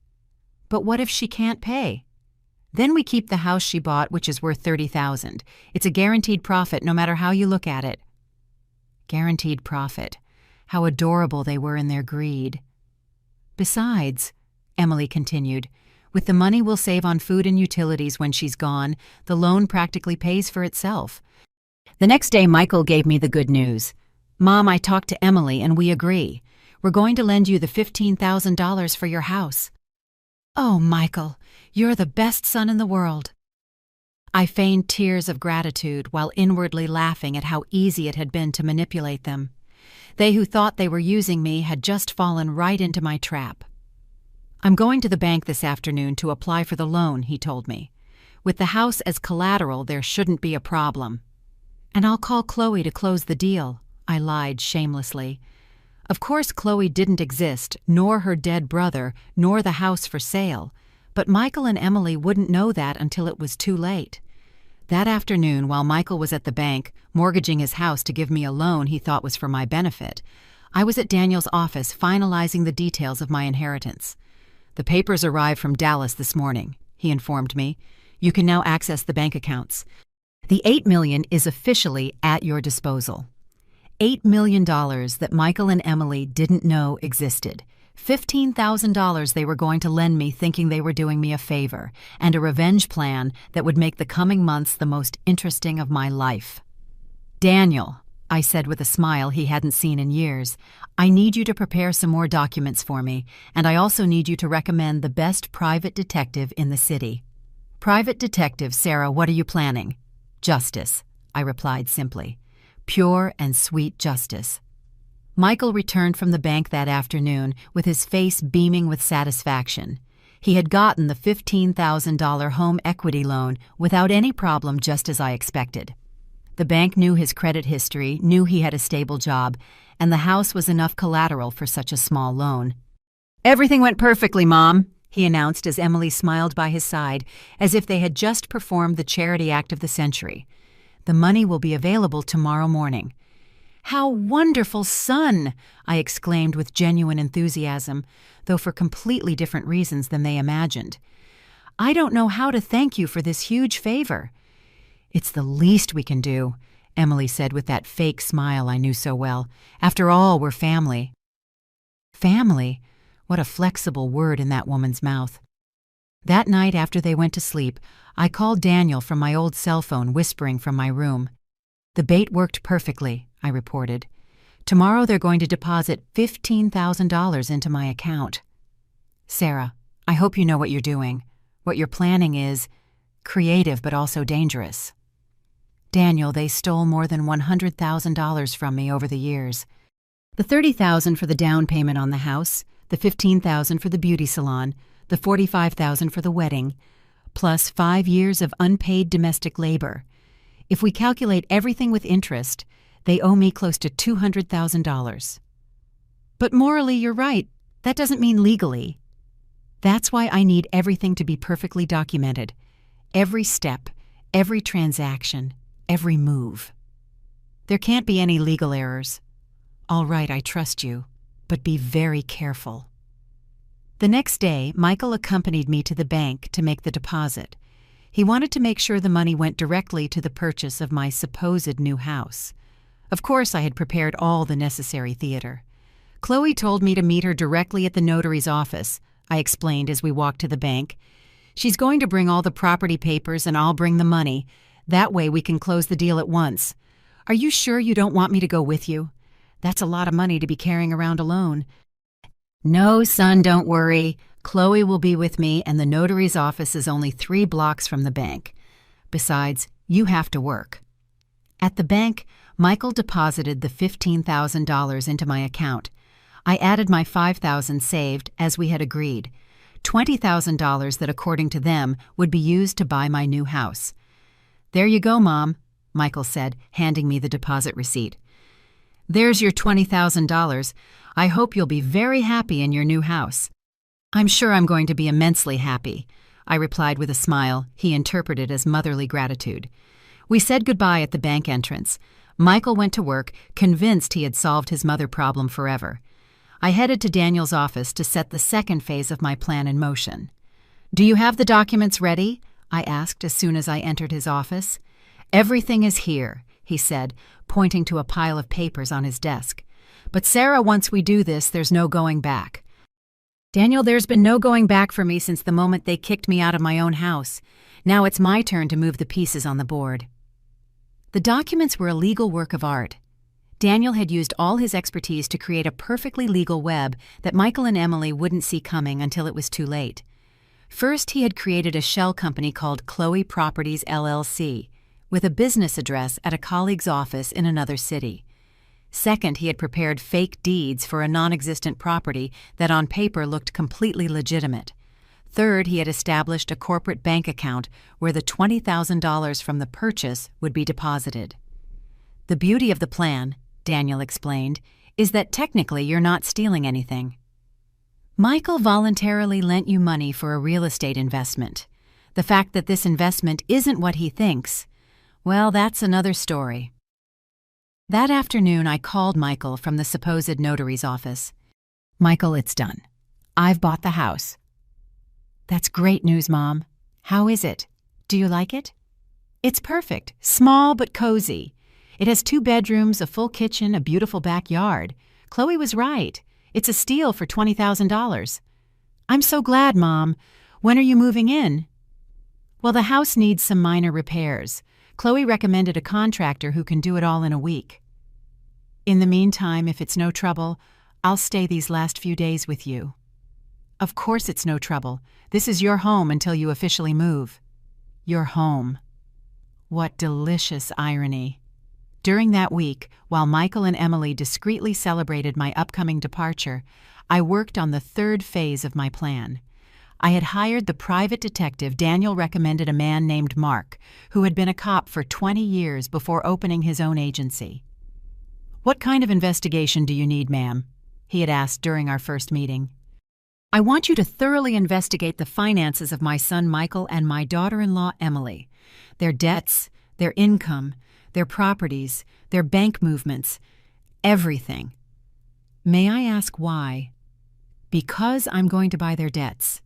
But what if she can't pay? Then we keep the house she bought, which is worth $30,000. It's a guaranteed profit no matter how you look at it." Guaranteed profit. How adorable they were in their greed. "Besides," Emily continued, "with the money we'll save on food and utilities when she's gone, the loan practically pays for itself." The next day, Michael gave me the good news. "Mom, I talked to Emily and we agree. We're going to lend you the $15,000 for your house." "Oh, Michael, you're the best son in the world." I feigned tears of gratitude while inwardly laughing at how easy it had been to manipulate them. They who thought they were using me had just fallen right into my trap. "I'm going to the bank this afternoon to apply for the loan," he told me. "With the house as collateral, there shouldn't be a problem." "And I'll call Chloe to close the deal," I lied shamelessly. Of course, Chloe didn't exist, nor her dead brother, nor the house for sale, but Michael and Emily wouldn't know that until it was too late. That afternoon, while Michael was at the bank, mortgaging his house to give me a loan he thought was for my benefit, I was at Daniel's office finalizing the details of my inheritance. "The papers arrived from Dallas this morning," he informed me. "You can now access the bank accounts. The $8 million is officially at your disposal." $8 million that Michael and Emily didn't know existed. $15,000 they were going to lend me thinking they were doing me a favor, and a revenge plan that would make the coming months the most interesting of my life. "Daniel," I said with a smile he hadn't seen in years, "I need you to prepare some more documents for me, and I also need you to recommend the best private detective in the city." Private Detective Sarah, what are you planning? Justice, I replied simply. Pure and sweet justice. Michael returned from the bank that afternoon with his face beaming with satisfaction. He had gotten the $15,000 home equity loan without any problem, just as I expected. The bank knew his credit history, knew he had a stable job, and the house was enough collateral for such a small loan. "Everything went perfectly, Mom," he announced as Emily smiled by his side, as if they had just performed the charity act of the century. "The money will be available tomorrow morning." "How wonderful, son!" I exclaimed with genuine enthusiasm, though for completely different reasons than they imagined. "I don't know how to thank you for this huge favor." "It's the least we can do," Emily said with that fake smile I knew so well. "After all, we're family." Family? What a flexible word in that woman's mouth. That night after they went to sleep, I called Daniel from my old cell phone, whispering from my room. "The bait worked perfectly," I reported. "Tomorrow they're going to deposit $15,000 into my account." "Sarah, I hope you know what you're doing. What you're planning is creative but also dangerous." "Daniel, they stole more than $100,000 from me over the years. The $30,000 for the down payment on the house, the $15,000 for the beauty salon, the $45,000 for the wedding, plus 5 years of unpaid domestic labor. If we calculate everything with interest, they owe me close to $200,000. "But morally, you're right. That doesn't mean legally. That's why I need everything to be perfectly documented. Every step, every transaction, every move. There can't be any legal errors." "All right, I trust you, but be very careful." The next day, Michael accompanied me to the bank to make the deposit. He wanted to make sure the money went directly to the purchase of my supposed new house. Of course, I had prepared all the necessary theater. "Chloe told me to meet her directly at the notary's office," I explained as we walked to the bank. "She's going to bring all the property papers and I'll bring the money. That way we can close the deal at once. Are you sure you don't want me to go with you? That's a lot of money to be carrying around alone." "No, son, don't worry. Chloe will be with me, and the notary's office is only 3 blocks from the bank. Besides, you have to work." At the bank, Michael deposited the $15,000 into my account. I added my $5,000 saved, as we had agreed. $20,000 that, according to them, would be used to buy my new house. "There you go, Mom," Michael said, handing me the deposit receipt. "There's your $20,000. I hope you'll be very happy in your new house." "I'm sure I'm going to be immensely happy," I replied with a smile he interpreted as motherly gratitude. We said goodbye at the bank entrance. Michael went to work, convinced he had solved his mother problem forever. I headed to Daniel's office to set the second phase of my plan in motion. "Do you have the documents ready?" I asked as soon as I entered his office. "Everything is here," he said, pointing to a pile of papers on his desk. "But Sarah, once we do this, there's no going back." "Daniel, there's been no going back for me since the moment they kicked me out of my own house. Now it's my turn to move the pieces on the board." The documents were a legal work of art. Daniel had used all his expertise to create a perfectly legal web that Michael and Emily wouldn't see coming until it was too late. First, he had created a shell company called Chloe Properties LLC, with a business address at a colleague's office in another city. Second, he had prepared fake deeds for a non-existent property that on paper looked completely legitimate. Third, he had established a corporate bank account where the $20,000 from the purchase would be deposited. "The beauty of the plan," Daniel explained, "is that technically you're not stealing anything. Michael voluntarily lent you money for a real estate investment. The fact that this investment isn't what he thinks, well, that's another story." That afternoon, I called Michael from the supposed notary's office. "Michael, it's done. I've bought the house." "That's great news, Mom. How is it? Do you like it?" "It's perfect. Small but cozy. It has 2 bedrooms, a full kitchen, a beautiful backyard. Chloe was right. It's a steal for $20,000. "I'm so glad, Mom. When are you moving in?" "Well, the house needs some minor repairs. Chloe recommended a contractor who can do it all in a week. In the meantime, if it's no trouble, I'll stay these last few days with you." "Of course it's no trouble. This is your home until you officially move." You're home. What delicious irony. During that week, while Michael and Emily discreetly celebrated my upcoming departure, I worked on the third phase of my plan. I had hired the private detective Daniel recommended, a man named Mark, who had been a cop for 20 years before opening his own agency. "What kind of investigation do you need, ma'am?" he had asked during our first meeting. "I want you to thoroughly investigate the finances of my son Michael and my daughter-in-law Emily. Their debts, their income, their properties, their bank movements, everything." "May I ask why?" "Because I'm going to buy their debts."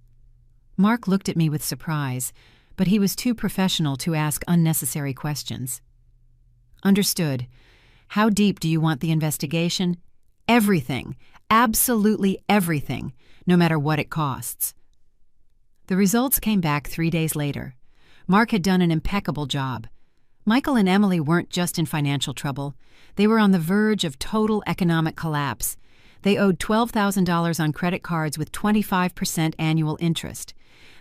Mark looked at me with surprise, but he was too professional to ask unnecessary questions. "Understood. How deep do you want the investigation?" "Everything. Absolutely everything, no matter what it costs." The results came back 3 days later. Mark had done an impeccable job. Michael and Emily weren't just in financial trouble. They were on the verge of total economic collapse. They owed $12,000 on credit cards with 25% annual interest.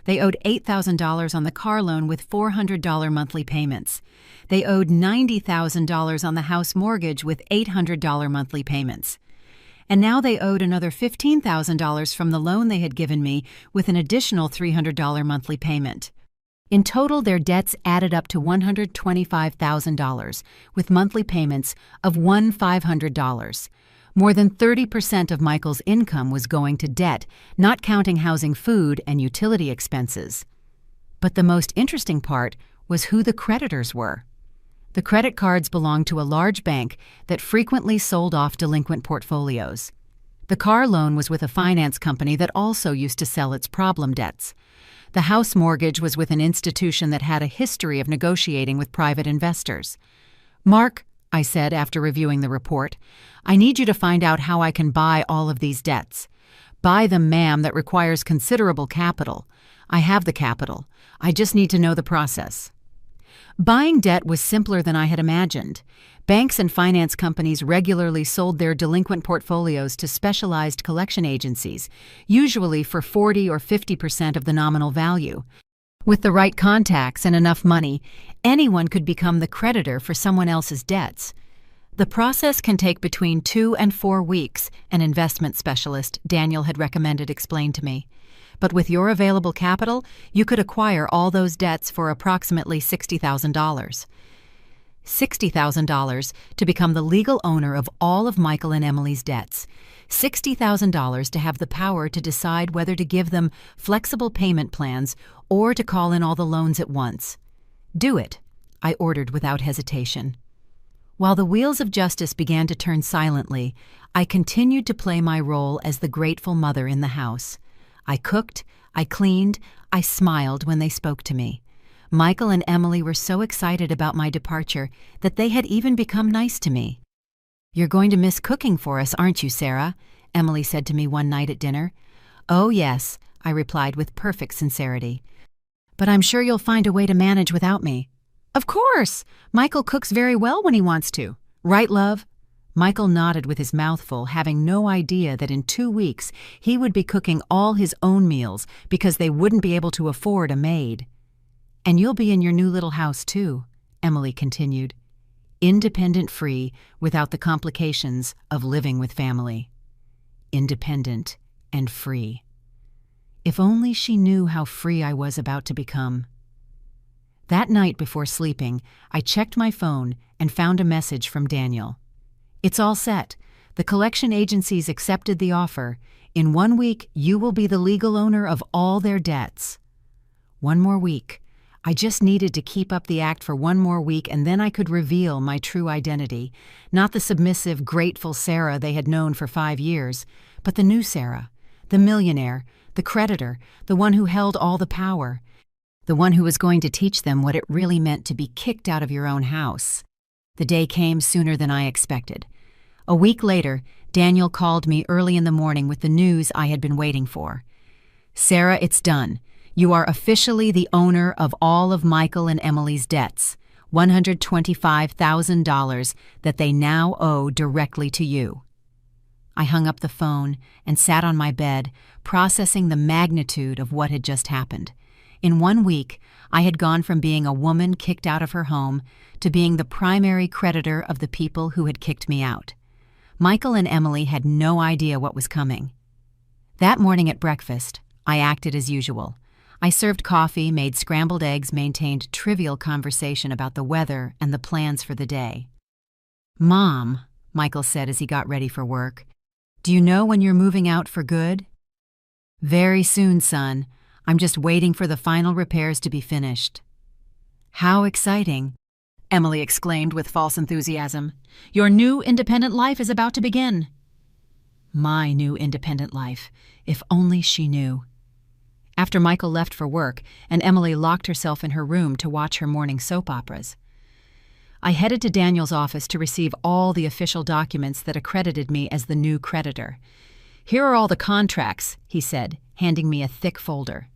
They owed $8,000 on the car loan with $400 monthly payments. They owed $90,000 on the house mortgage with $800 monthly payments. And now they owed another $15,000 from the loan they had given me with an additional $300 monthly payment. In total, their debts added up to $125,000, with monthly payments of $1,500. More than 30% of Michael's income was going to debt, not counting housing, food, and utility expenses. But the most interesting part was who the creditors were. The credit cards belonged to a large bank that frequently sold off delinquent portfolios. The car loan was with a finance company that also used to sell its problem debts. The house mortgage was with an institution that had a history of negotiating with private investors. "Mark," I said after reviewing the report, "I need you to find out how I can buy all of these debts." "Buy them, ma'am, that requires considerable capital." "I have the capital. I just need to know the process." Buying debt was simpler than I had imagined. Banks and finance companies regularly sold their delinquent portfolios to specialized collection agencies, usually for 40 or 50% of the nominal value. With the right contacts and enough money, anyone could become the creditor for someone else's debts. The process can take between 2 and 4 weeks, an investment specialist Daniel had recommended explained to me. But with your available capital, you could acquire all those debts for approximately $60,000. $60,000 to become the legal owner of all of Michael and Emily's debts. $60,000 to have the power to decide whether to give them flexible payment plans or to call in all the loans at once. "Do it," I ordered without hesitation. While the wheels of justice began to turn silently, I continued to play my role as the grateful mother in the house. I cooked, I cleaned, I smiled when they spoke to me. Michael and Emily were so excited about my departure that they had even become nice to me. "You're going to miss cooking for us, aren't you, Sarah?" Emily said to me one night at dinner. "Oh, yes," I replied with perfect sincerity. "But I'm sure you'll find a way to manage without me." "Of course! Michael cooks very well when he wants to. Right, love?" Michael nodded with his mouth full, having no idea that in 2 weeks he would be cooking all his own meals because they wouldn't be able to afford a maid. "And you'll be in your new little house, too," Emily continued. "Independent, free, without the complications of living with family." Independent and free. If only she knew how free I was about to become. That night before sleeping, I checked my phone and found a message from Daniel. "It's all set. The collection agencies accepted the offer. In 1 week, you will be the legal owner of all their debts." 1 more week. I just needed to keep up the act for 1 more week, and then I could reveal my true identity. Not the submissive, grateful Sarah they had known for 5 years, but the new Sarah, the millionaire, the creditor, the one who held all the power, the one who was going to teach them what it really meant to be kicked out of your own house. The day came sooner than I expected. A week later, Daniel called me early in the morning with the news I had been waiting for. "Sarah, it's done. You are officially the owner of all of Michael and Emily's debts, $125,000 that they now owe directly to you." I hung up the phone and sat on my bed, processing the magnitude of what had just happened. In 1 week, I had gone from being a woman kicked out of her home to being the primary creditor of the people who had kicked me out. Michael and Emily had no idea what was coming. That morning at breakfast, I acted as usual. I served coffee, made scrambled eggs, maintained trivial conversation about the weather and the plans for the day. "Mom," Michael said as he got ready for work, "do you know when you're moving out for good?" "Very soon, son. I'm just waiting for the final repairs to be finished." "How exciting," Emily exclaimed with false enthusiasm. "Your new independent life is about to begin." My new independent life, if only she knew. After Michael left for work and Emily locked herself in her room to watch her morning soap operas, I headed to Daniel's office to receive all the official documents that accredited me as the new creditor. "Here are all the contracts," he said, handing me a thick folder.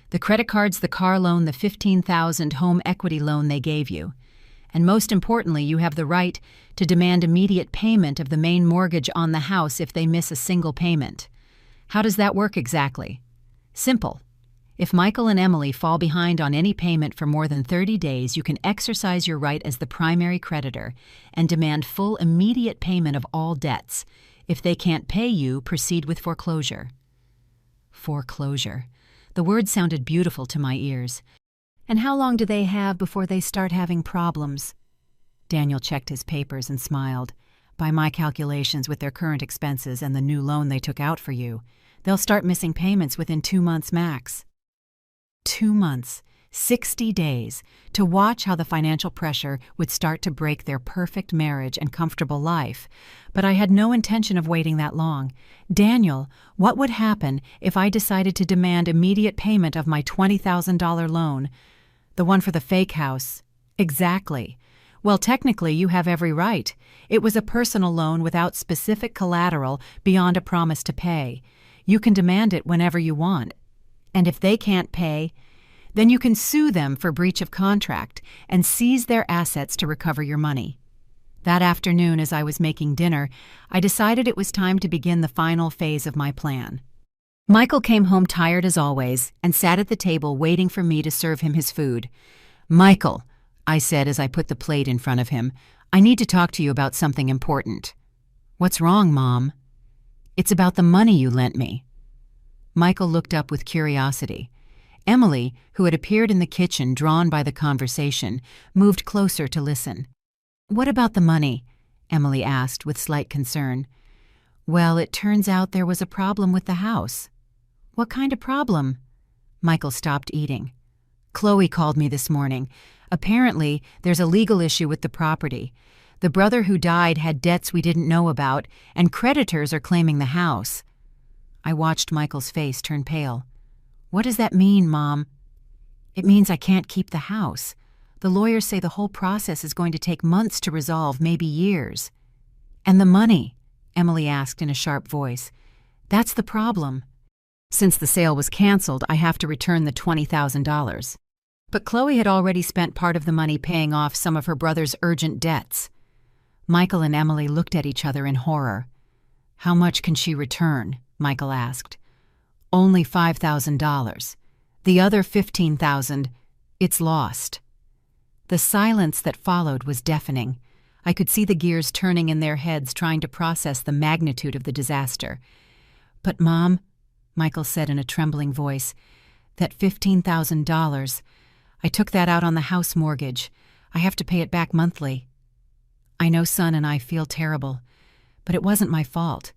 "The credit cards, the car loan, the $15,000 home equity loan they gave you. And most importantly, you have the right to demand immediate payment of the main mortgage on the house if they miss a single payment. How does that work exactly? Simple. If Michael and Emily fall behind on any payment for more than 30 days, you can exercise your right as the primary creditor and demand full immediate payment of all debts. If they can't pay you, proceed with foreclosure." Foreclosure. The word sounded beautiful to my ears. "And how long do they have before they start having problems?" Daniel checked his papers and smiled. "By my calculations, with their current expenses and the new loan they took out for you, they'll start missing payments within 2 months max." 2 months, 60 days, to watch how the financial pressure would start to break their perfect marriage and comfortable life. But I had no intention of waiting that long. "Daniel, what would happen if I decided to demand immediate payment of my $20,000 loan? The one for the fake house." "Exactly. Well, technically, you have every right. It was a personal loan without specific collateral beyond a promise to pay. You can demand it whenever you want. And if they can't pay, then you can sue them for breach of contract and seize their assets to recover your money." That afternoon, as I was making dinner, I decided it was time to begin the final phase of my plan. Michael came home tired as always and sat at the table waiting for me to serve him his food. "Michael," I said as I put the plate in front of him, "I need to talk to you about something important." "What's wrong, Mom?" "It's about the money you lent me." Michael looked up with curiosity. Emily, who had appeared in the kitchen drawn by the conversation, moved closer to listen. "What about the money?" Emily asked with slight concern. "Well, it turns out there was a problem with the house." "What kind of problem?" Michael stopped eating. "Chloe called me this morning. Apparently, there's a legal issue with the property. The brother who died had debts we didn't know about, and creditors are claiming the house." I watched Michael's face turn pale. "What does that mean, Mom?" "It means I can't keep the house. The lawyers say the whole process is going to take months to resolve, maybe years." "And the money?" Emily asked in a sharp voice. "That's the problem. Since the sale was canceled, I have to return the $20,000. But Chloe had already spent part of the money paying off some of her brother's urgent debts." Michael and Emily looked at each other in horror. "How much can she return?" Michael asked. "Only $5,000. The other $15,000, it's lost." The silence that followed was deafening. I could see the gears turning in their heads trying to process the magnitude of the disaster. "But Mom," Michael said in a trembling voice, "that $15,000, I took that out on the house mortgage. I have to pay it back monthly." "I know Son and I feel terrible, but it wasn't my fault.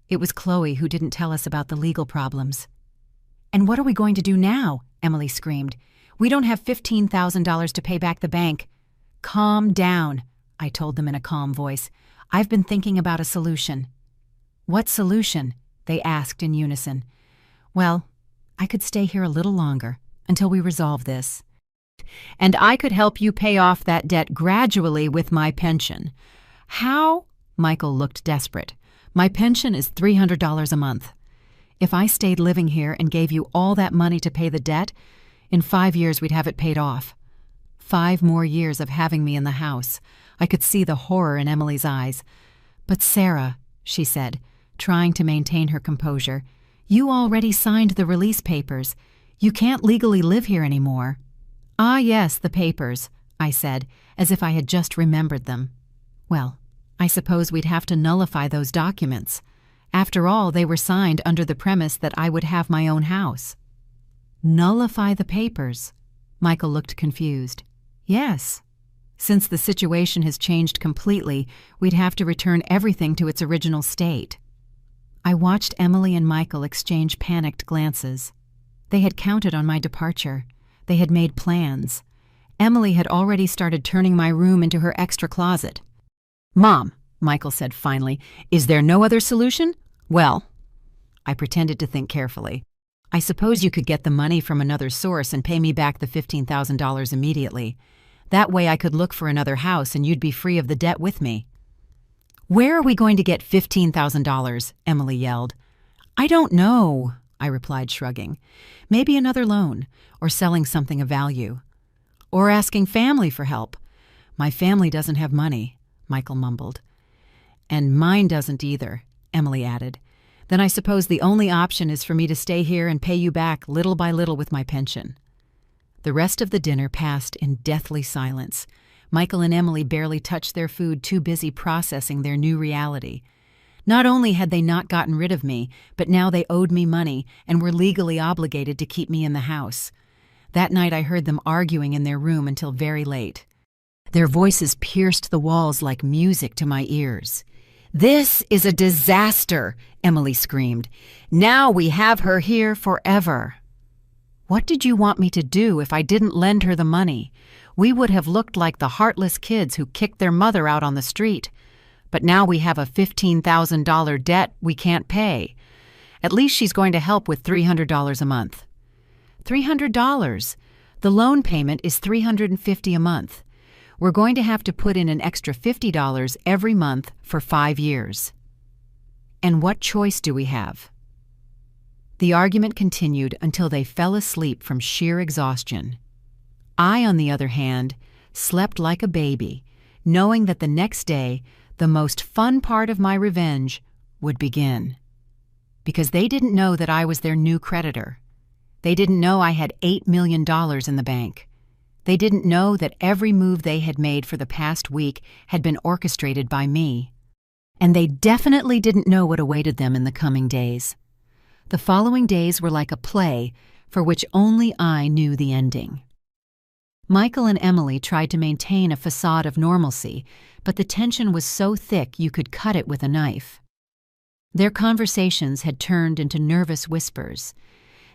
It was Chloe who didn't tell us about the legal problems." "And what are we going to do now?" Emily screamed. "We don't have $15,000 to pay back the bank." "Calm down," I told them in a calm voice. "I've been thinking about a solution." "What solution?" they asked in unison. "Well, I could stay here a little longer until we resolve this. And I could help you pay off that debt gradually with my pension." "How?" Michael looked desperate. "My pension is $300 a month. If I stayed living here and gave you all that money to pay the debt, in 5 years we'd have it paid off. 5 more years of having me in the house." I could see the horror in Emily's eyes. "But Sarah," she said, trying to maintain her composure, "you already signed the release papers. You can't legally live here anymore. Ah, yes, the papers, I said, as if I had just remembered them. Well, I suppose we'd have to nullify those documents. After all, they were signed under the premise that I would have my own house. Nullify the papers? Michael looked confused. Yes. Since the situation has changed completely, we'd have to return everything to its original state. I watched Emily and Michael exchange panicked glances. They had counted on my departure. They had made plans. Emily had already started turning my room into her extra closet. "Mom," Michael said finally, "is there no other solution?" "Well," I pretended to think carefully, "I suppose you could get the money from another source and pay me back the $15,000 immediately. That way I could look for another house and you'd be free of the debt with me." "Where are we going to get $15,000? Emily yelled. "I don't know," I replied, shrugging. "Maybe another loan, or selling something of value. Or asking family for help." "My family doesn't have money," Michael mumbled. "And mine doesn't either," Emily added. "Then I suppose the only option is for me to stay here and pay you back little by little with my pension." The rest of the dinner passed in deathly silence. Michael and Emily barely touched their food, too busy processing their new reality. Not only had they not gotten rid of me, but now they owed me money and were legally obligated to keep me in the house. That night I heard them arguing in their room until very late. Their voices pierced the walls like music to my ears. "This is a disaster," Emily screamed. "Now we have her here forever." "What did you want me to do if I didn't lend her the money? We would have looked like the heartless kids who kicked their mother out on the street. But now we have a $15,000 debt we can't pay. At least she's going to help with $300 a month." $300? The loan payment is $350 a month. We're going to have to put in an extra $50 every month for 5 years. And what choice do we have? The argument continued until they fell asleep from sheer exhaustion. I, on the other hand, slept like a baby, knowing that the next day, the most fun part of my revenge would begin. Because they didn't know that I was their new creditor. They didn't know I had $8 million in the bank. They didn't know that every move they had made for the past week had been orchestrated by me. And they definitely didn't know what awaited them in the coming days. The following days were like a play for which only I knew the ending. Michael and Emily tried to maintain a facade of normalcy, but the tension was so thick you could cut it with a knife. Their conversations had turned into nervous whispers.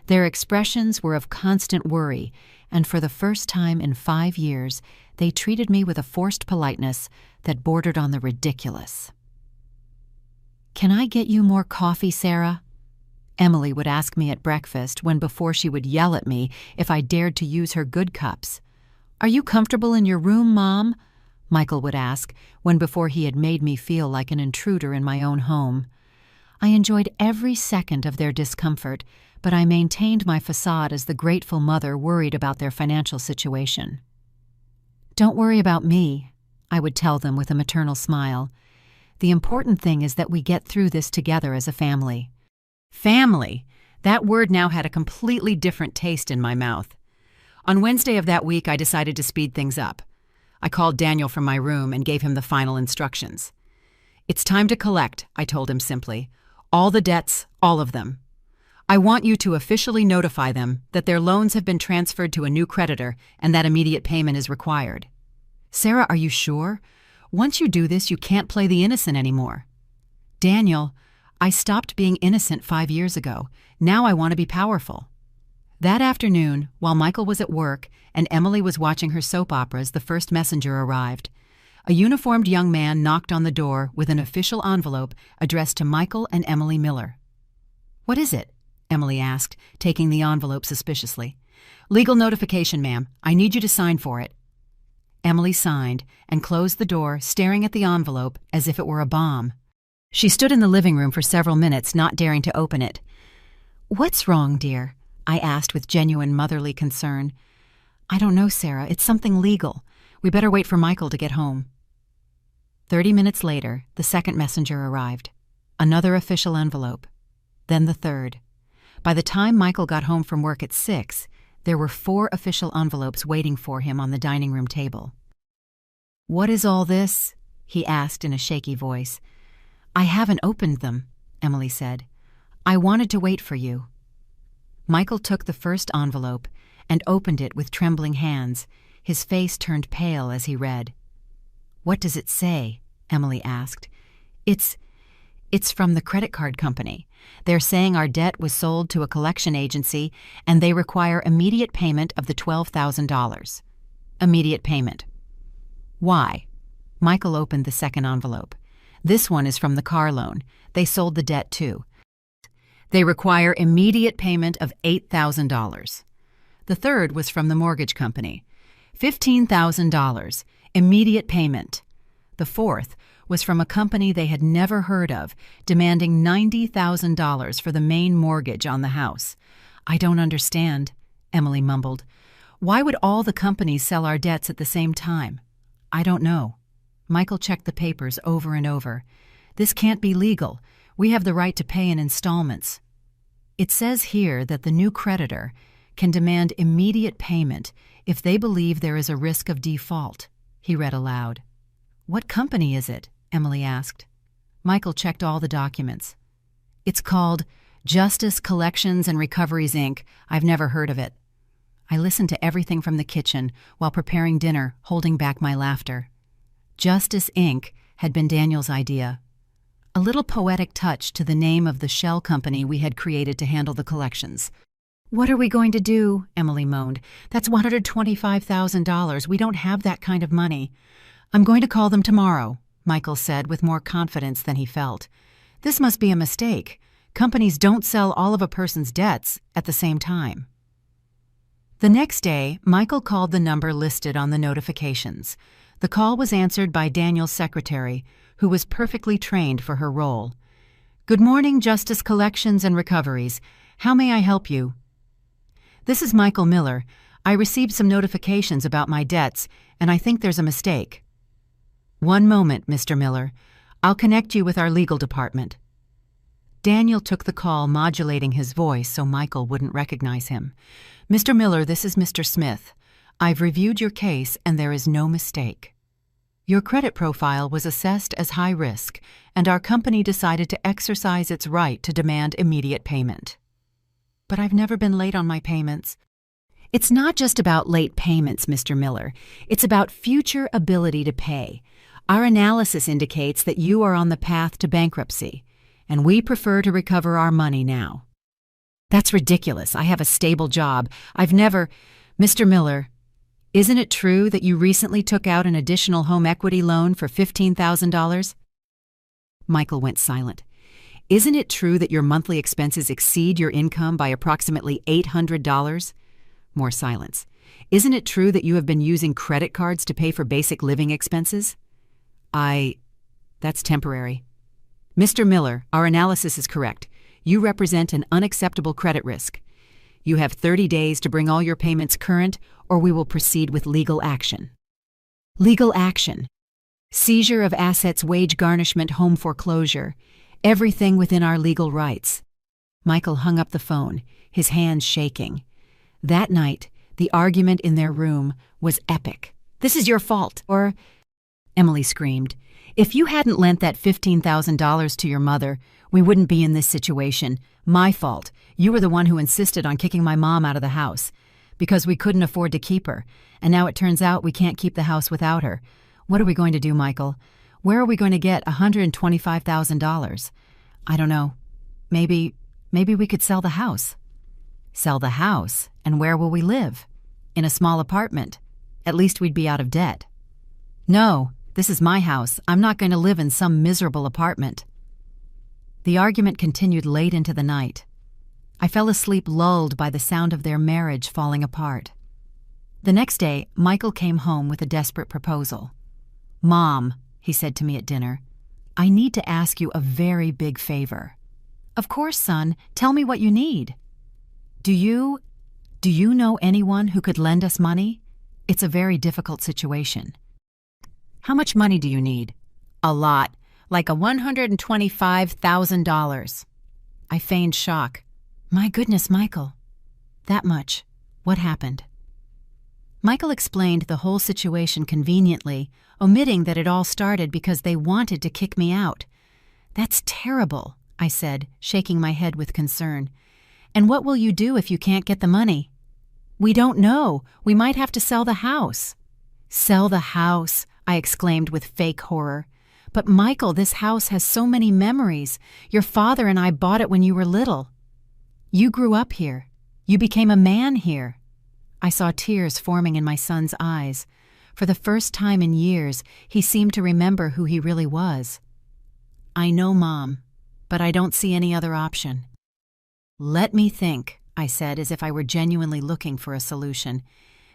Their expressions were of constant worry, and for the first time in 5 years, they treated me with a forced politeness that bordered on the ridiculous. "Can I get you more coffee, Sarah?" Emily would ask me at breakfast when before she would yell at me if I dared to use her good cups. "Are you comfortable in your room, Mom?" Michael would ask when before he had made me feel like an intruder in my own home. I enjoyed every second of their discomfort, but I maintained my facade as the grateful mother worried about their financial situation. "Don't worry about me," I would tell them with a maternal smile. "The important thing is that we get through this together as a family." Family! That word now had a completely different taste in my mouth. On Wednesday of that week, I decided to speed things up. I called Daniel from my room and gave him the final instructions. "It's time to collect," I told him simply. "All the debts, all of them. I want you to officially notify them that their loans have been transferred to a new creditor and that immediate payment is required." "Sarah, are you sure? Once you do this, you can't play the innocent anymore." "Daniel, I stopped being innocent 5 years ago. Now I want to be powerful." That afternoon, while Michael was at work and Emily was watching her soap operas, the first messenger arrived. A uniformed young man knocked on the door with an official envelope addressed to Michael and Emily Miller. "What is it?" Emily asked, taking the envelope suspiciously. "Legal notification, ma'am. I need you to sign for it." Emily signed and closed the door, staring at the envelope as if it were a bomb. She stood in the living room for several minutes, not daring to open it. "What's wrong, dear?" I asked with genuine motherly concern. "I don't know, Sarah. It's something legal. We better wait for Michael to get home." 30 minutes later, the second messenger arrived. Another official envelope. Then the third. By the time Michael got home from work at 6, there were 4 official envelopes waiting for him on the dining room table. "What is all this?" he asked in a shaky voice. "I haven't opened them," Emily said. "I wanted to wait for you." Michael took the first envelope and opened it with trembling hands. His face turned pale as he read. "What does it say?" Emily asked. It's from the credit card company. They're saying our debt was sold to a collection agency and they require immediate payment of the $12,000. Immediate payment. Why? Michael opened the second envelope. This one is from the car loan. They sold the debt too. They require immediate payment of $8,000. The third was from the mortgage company. $15,000. Immediate payment. The fourth was from a company they had never heard of, demanding $90,000 for the main mortgage on the house. "I don't understand," Emily mumbled. "Why would all the companies sell our debts at the same time?" "I don't know." Michael checked the papers over and over. "This can't be legal. We have the right to pay in installments." "It says here that the new creditor can demand immediate payment if they believe there is a risk of default," he read aloud. "What company is it?" Emily asked. Michael checked all the documents. "It's called Justice Collections and Recoveries, Inc. I've never heard of it." I listened to everything from the kitchen while preparing dinner, holding back my laughter. Justice, Inc. had been Daniel's idea. A little poetic touch to the name of the shell company we had created to handle the collections. "What are we going to do?" Emily moaned. "That's $125,000. We don't have that kind of money." "I'm going to call them tomorrow," Michael said with more confidence than he felt. "This must be a mistake. Companies don't sell all of a person's debts at the same time." The next day, Michael called the number listed on the notifications. The call was answered by Daniel's secretary, who was perfectly trained for her role. "Good morning, Justice Collections and Recoveries. How may I help you?" "This is Michael Miller. I received some notifications about my debts, and I think there's a mistake." "One moment, Mr. Miller. I'll connect you with our legal department." Daniel took the call, modulating his voice so Michael wouldn't recognize him. "Mr. Miller, this is Mr. Smith. I've reviewed your case and there is no mistake. Your credit profile was assessed as high risk, and our company decided to exercise its right to demand immediate payment." "But I've never been late on my payments." "It's not just about late payments, Mr. Miller. It's about future ability to pay. Our analysis indicates that you are on the path to bankruptcy, and we prefer to recover our money now." "That's ridiculous. I have a stable job. I've never—" "Mr. Miller, isn't it true that you recently took out an additional home equity loan for $15,000? Michael went silent. "Isn't it true that your monthly expenses exceed your income by approximately $800? More silence. "Isn't it true that you have been using credit cards to pay for basic living expenses?" That's temporary." "Mr. Miller, our analysis is correct. You represent an unacceptable credit risk. You have 30 days to bring all your payments current, or we will proceed with legal action." "Legal action. Seizure of assets, wage garnishment, home foreclosure. Everything within our legal rights." Michael hung up the phone, his hands shaking. That night, the argument in their room was epic. "This is your fault," or Emily screamed. "If you hadn't lent that $15,000 to your mother, we wouldn't be in this situation. My fault. You were the one who insisted on kicking my mom out of the house. Because we couldn't afford to keep her. And now it turns out we can't keep the house without her. What are we going to do, Michael? Where are we going to get $125,000? I don't know. Maybe we could sell the house." "Sell the house? And where will we live?" "In a small apartment. At least we'd be out of debt." "No. This is my house. I'm not going to live in some miserable apartment." The argument continued late into the night. I fell asleep lulled by the sound of their marriage falling apart. The next day, Michael came home with a desperate proposal. "Mom," he said to me at dinner, "I need to ask you a very big favor." "Of course, son. Tell me what you need." Do you know anyone who could lend us money? It's a very difficult situation." "How much money do you need?" "A lot. Like $125,000. I feigned shock. My goodness, Michael. That much. What happened? Michael explained the whole situation conveniently, omitting that it all started because they wanted to kick me out. That's terrible, I said, shaking my head with concern. And what will you do if you can't get the money? We don't know. We might have to sell the house. Sell the house, I exclaimed with fake horror. But Michael, this house has so many memories. Your father and I bought it when you were little. You grew up here. You became a man here. I saw tears forming in my son's eyes. For the first time in years, he seemed to remember who he really was. I know, Mom, but I don't see any other option. Let me think, I said, as if I were genuinely looking for a solution.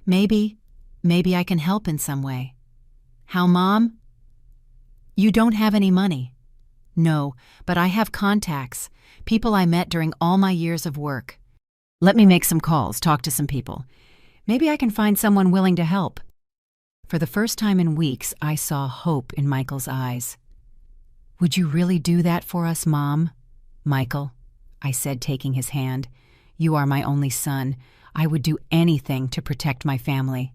Maybe I can help in some way. How, Mom? You don't have any money. No, but I have contacts, people I met during all my years of work. Let me make some calls, talk to some people. Maybe I can find someone willing to help. For the first time in weeks, I saw hope in Michael's eyes. Would you really do that for us, Mom? Michael, I said, taking his hand. You are my only son. I would do anything to protect my family.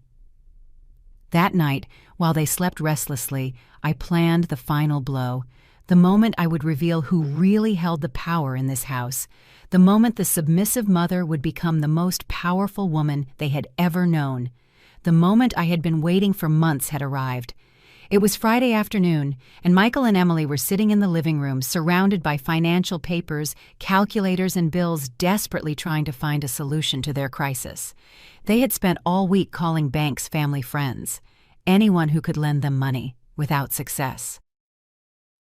That night, while they slept restlessly, I planned the final blow. The moment I would reveal who really held the power in this house. The moment the submissive mother would become the most powerful woman they had ever known. The moment I had been waiting for months had arrived. It was Friday afternoon, and Michael and Emily were sitting in the living room, surrounded by financial papers, calculators, and bills, desperately trying to find a solution to their crisis. They had spent all week calling banks family friends, anyone who could lend them money, without success.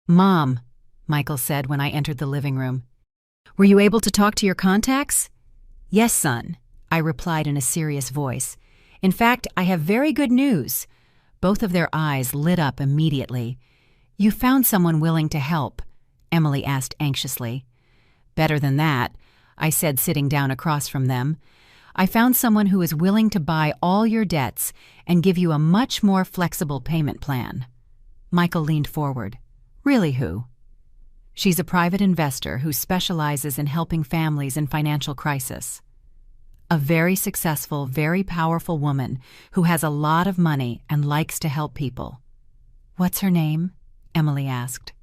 Mom, Michael said when I entered the living room. Were you able to talk to your contacts? Yes, son, I replied in a serious voice. In fact, I have very good news. Both of their eyes lit up immediately. You found someone willing to help, Emily asked anxiously. Better than that, I said, sitting down across from them. I found someone who is willing to buy all your debts and give you a much more flexible payment plan. Michael leaned forward. Really, who? She's a private investor who specializes in helping families in financial crisis. A very successful, very powerful woman who has a lot of money and likes to help people. What's her name? Emily asked.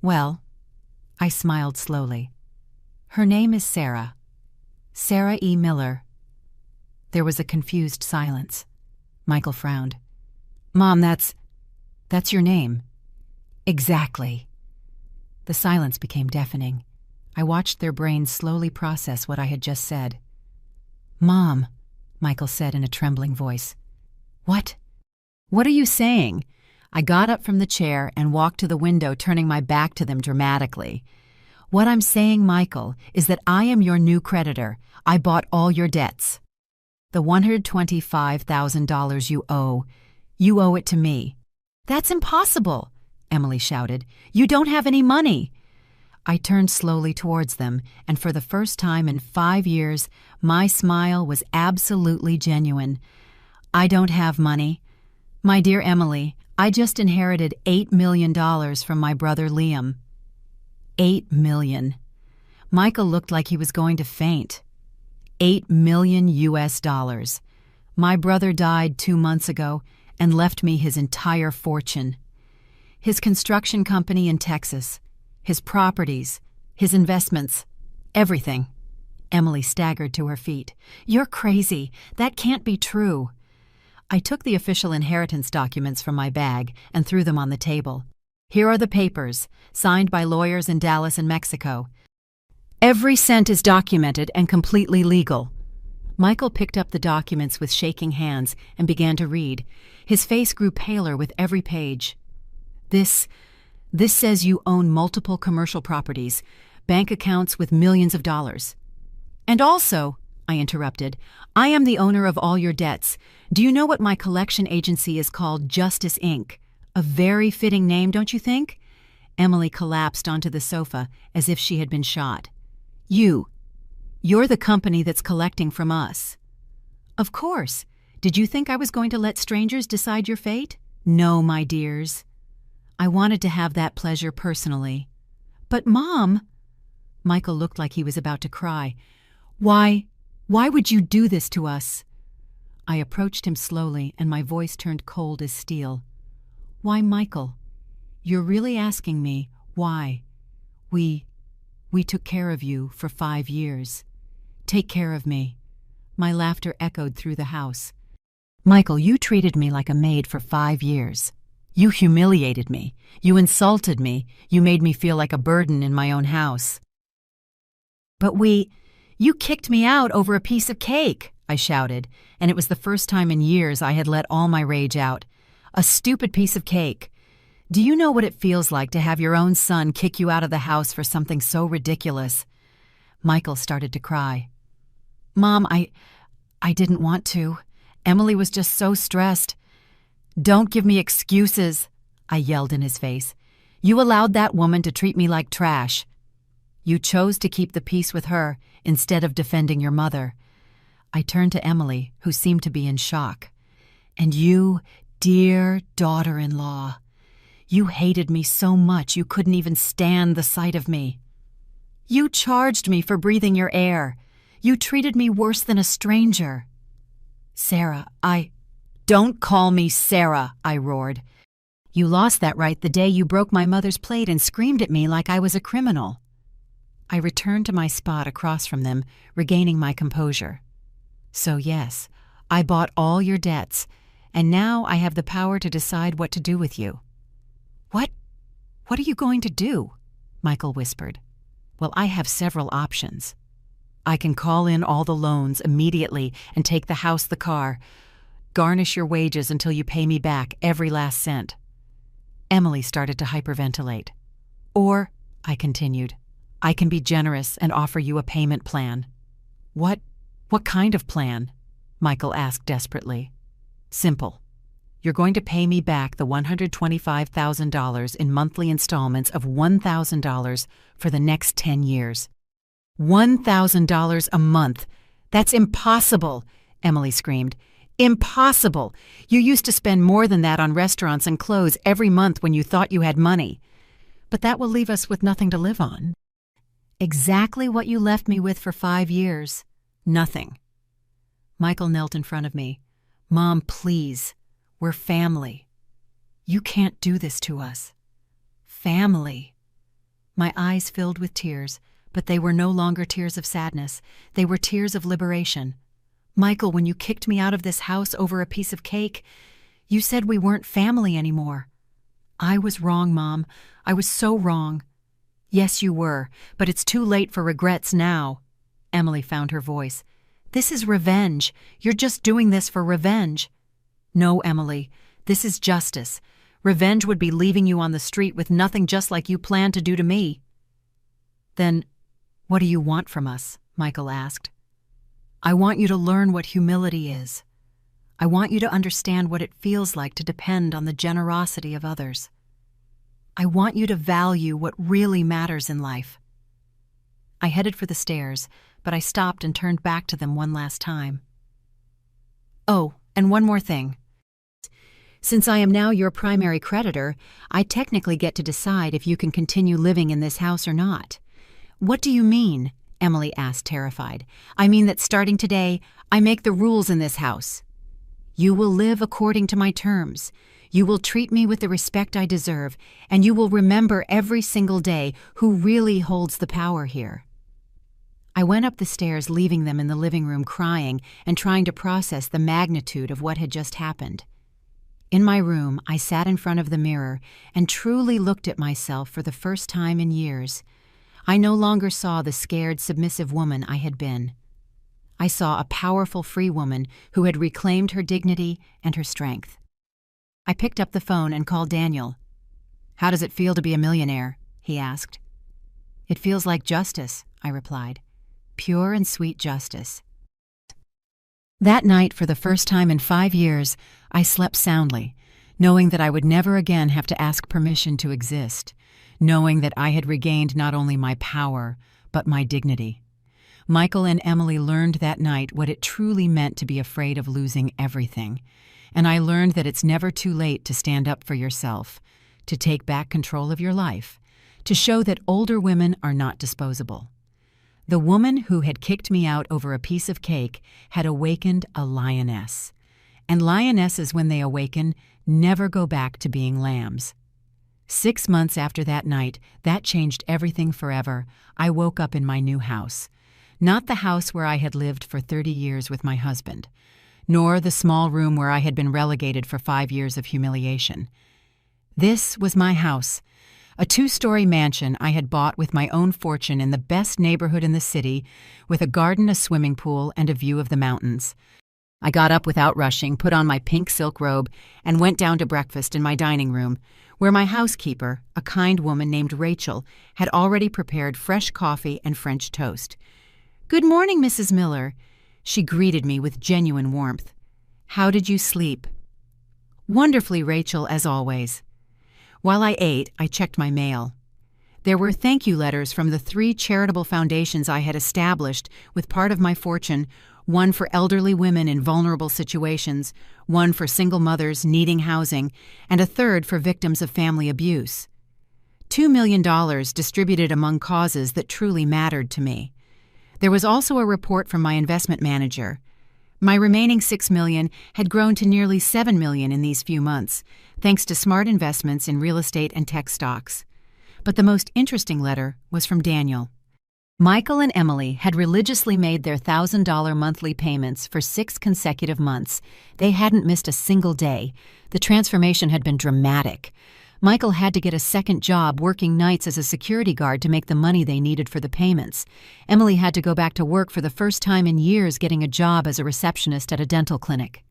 Well, I smiled slowly. Her name is Sarah. Sarah E. Miller. There was a confused silence. Michael frowned. Mom, that's your name. Exactly. The silence became deafening. I watched their brains slowly process what I had just said. Mom, Michael said in a trembling voice. What? What are you saying? I got up from the chair and walked to the window, turning my back to them dramatically. What I'm saying, Michael, is that I am your new creditor. I bought all your debts. The $125,000 you owe it to me. That's impossible, Emily shouted. You don't have any money. I turned slowly towards them, and for the first time in 5 years, my smile was absolutely genuine. I don't have money. My dear Emily, I just inherited $8 million from my brother Liam. $8 million. Michael looked like he was going to faint. $8 million US. My brother died 2 months ago and left me his entire fortune. His construction company in Texas, his properties, his investments, everything. Emily staggered to her feet. You're crazy. That can't be true. I took the official inheritance documents from my bag and threw them on the table. Here are the papers, signed by lawyers in Dallas and Mexico. Every cent is documented and completely legal. Michael picked up the documents with shaking hands and began to read. His face grew paler with every page. This says you own multiple commercial properties, bank accounts with millions of dollars. And also, I interrupted, I am the owner of all your debts. Do you know what my collection agency is called? Justice, Inc. A very fitting name, don't you think? Emily collapsed onto the sofa as if she had been shot. You're the company that's collecting from us. Of course. Did you think I was going to let strangers decide your fate? No, my dears. I wanted to have that pleasure personally. But Mom, Michael looked like he was about to cry. Why would you do this to us?" I approached him slowly, and my voice turned cold as steel. "Why, Michael, you're really asking me why? We took care of you for 5 years. Take care of me." My laughter echoed through the house. "Michael, you treated me like a maid for 5 years. You humiliated me. You insulted me. You made me feel like a burden in my own house." "But you kicked me out over a piece of cake," I shouted, and it was the first time in years I had let all my rage out. "A stupid piece of cake. Do you know what it feels like to have your own son kick you out of the house for something so ridiculous?" Michael started to cry. "Mom, I didn't want to. Emily was just so stressed." "Don't give me excuses," I yelled in his face. "You allowed that woman to treat me like trash. You chose to keep the peace with her instead of defending your mother." I turned to Emily, who seemed to be in shock. "And you, dear daughter-in-law, you hated me so much you couldn't even stand the sight of me. You charged me for breathing your air. You treated me worse than a stranger." "Sarah, Don't call me Sarah," I roared. "You lost that right the day you broke my mother's plate and screamed at me like I was a criminal." I returned to my spot across from them, regaining my composure. "So yes, I bought all your debts, and now I have the power to decide what to do with you." What are you going to do?" Michael whispered. "Well, I have several options. I can call in all the loans immediately and take the house, the car, garnish your wages until you pay me back every last cent." Emily started to hyperventilate. "Or," I continued, "I can be generous and offer you a payment plan." What kind of plan?" Michael asked desperately. "Simple. You're going to pay me back the $125,000 in monthly installments of $1,000 for the next 10 years. $1,000 a month. That's impossible," Emily screamed. "Impossible! You used to spend more than that on restaurants and clothes every month when you thought you had money. But that will leave us with nothing to live on." "Exactly what you left me with for 5 years. Nothing." Michael knelt in front of me. "Mom, please. We're family. You can't do this to us." "Family." My eyes filled with tears, but they were no longer tears of sadness. They were tears of liberation. "Michael, when you kicked me out of this house over a piece of cake, you said we weren't family anymore." "I was wrong, Mom. I was so wrong." "Yes, you were, but it's too late for regrets now." Emily found her voice. "This is revenge. You're just doing this for revenge." "No, Emily, this is justice. Revenge would be leaving you on the street with nothing, just like you planned to do to me." "Then what do you want from us?" Michael asked. "I want you to learn what humility is. I want you to understand what it feels like to depend on the generosity of others. I want you to value what really matters in life." I headed for the stairs, but I stopped and turned back to them one last time. "Oh, and one more thing. Since I am now your primary creditor, I technically get to decide if you can continue living in this house or not." "What do you mean?" Emily asked, terrified. "I mean that starting today, I make the rules in this house. You will live according to my terms. You will treat me with the respect I deserve, and you will remember every single day who really holds the power here." I went up the stairs, leaving them in the living room crying and trying to process the magnitude of what had just happened. In my room, I sat in front of the mirror and truly looked at myself for the first time in years. I no longer saw the scared, submissive woman I had been. I saw a powerful, free woman who had reclaimed her dignity and her strength. I picked up the phone and called Daniel. "How does it feel to be a millionaire?" he asked. "It feels like justice," I replied. "Pure and sweet justice." That night, for the first time in 5 years, I slept soundly, knowing that I would never again have to ask permission to exist, knowing that I had regained not only my power, but my dignity. Michael and Emily learned that night what it truly meant to be afraid of losing everything, and I learned that it's never too late to stand up for yourself, to take back control of your life, to show that older women are not disposable. The woman who had kicked me out over a piece of cake had awakened a lioness. And lionesses, when they awaken, never go back to being lambs. 6 months after that night, that changed everything forever. I woke up in my new house. Not the house where I had lived for 30 years with my husband, nor the small room where I had been relegated for 5 years of humiliation. This was my house, a 2-story mansion I had bought with my own fortune in the best neighborhood in the city, with a garden, a swimming pool, and a view of the mountains. I got up without rushing, put on my pink silk robe, and went down to breakfast in my dining room, where my housekeeper, a kind woman named Rachel, had already prepared fresh coffee and French toast. "Good morning, Mrs. Miller." She greeted me with genuine warmth. "How did you sleep?" "Wonderfully, Rachel, as always." While I ate, I checked my mail. There were thank you letters from the 3 charitable foundations I had established with part of my fortune, one for elderly women in vulnerable situations, one for single mothers needing housing, and a third for victims of family abuse. $2 million distributed among causes that truly mattered to me. There was also a report from my investment manager. My remaining $6 million had grown to nearly $7 million in these few months, thanks to smart investments in real estate and tech stocks. But the most interesting letter was from Daniel. Michael and Emily had religiously made their $1,000 monthly payments for 6 consecutive months. They hadn't missed a single day. The transformation had been dramatic. Michael had to get a second job working nights as a security guard to make the money they needed for the payments. Emily had to go back to work for the first time in years, getting a job as a receptionist at a dental clinic.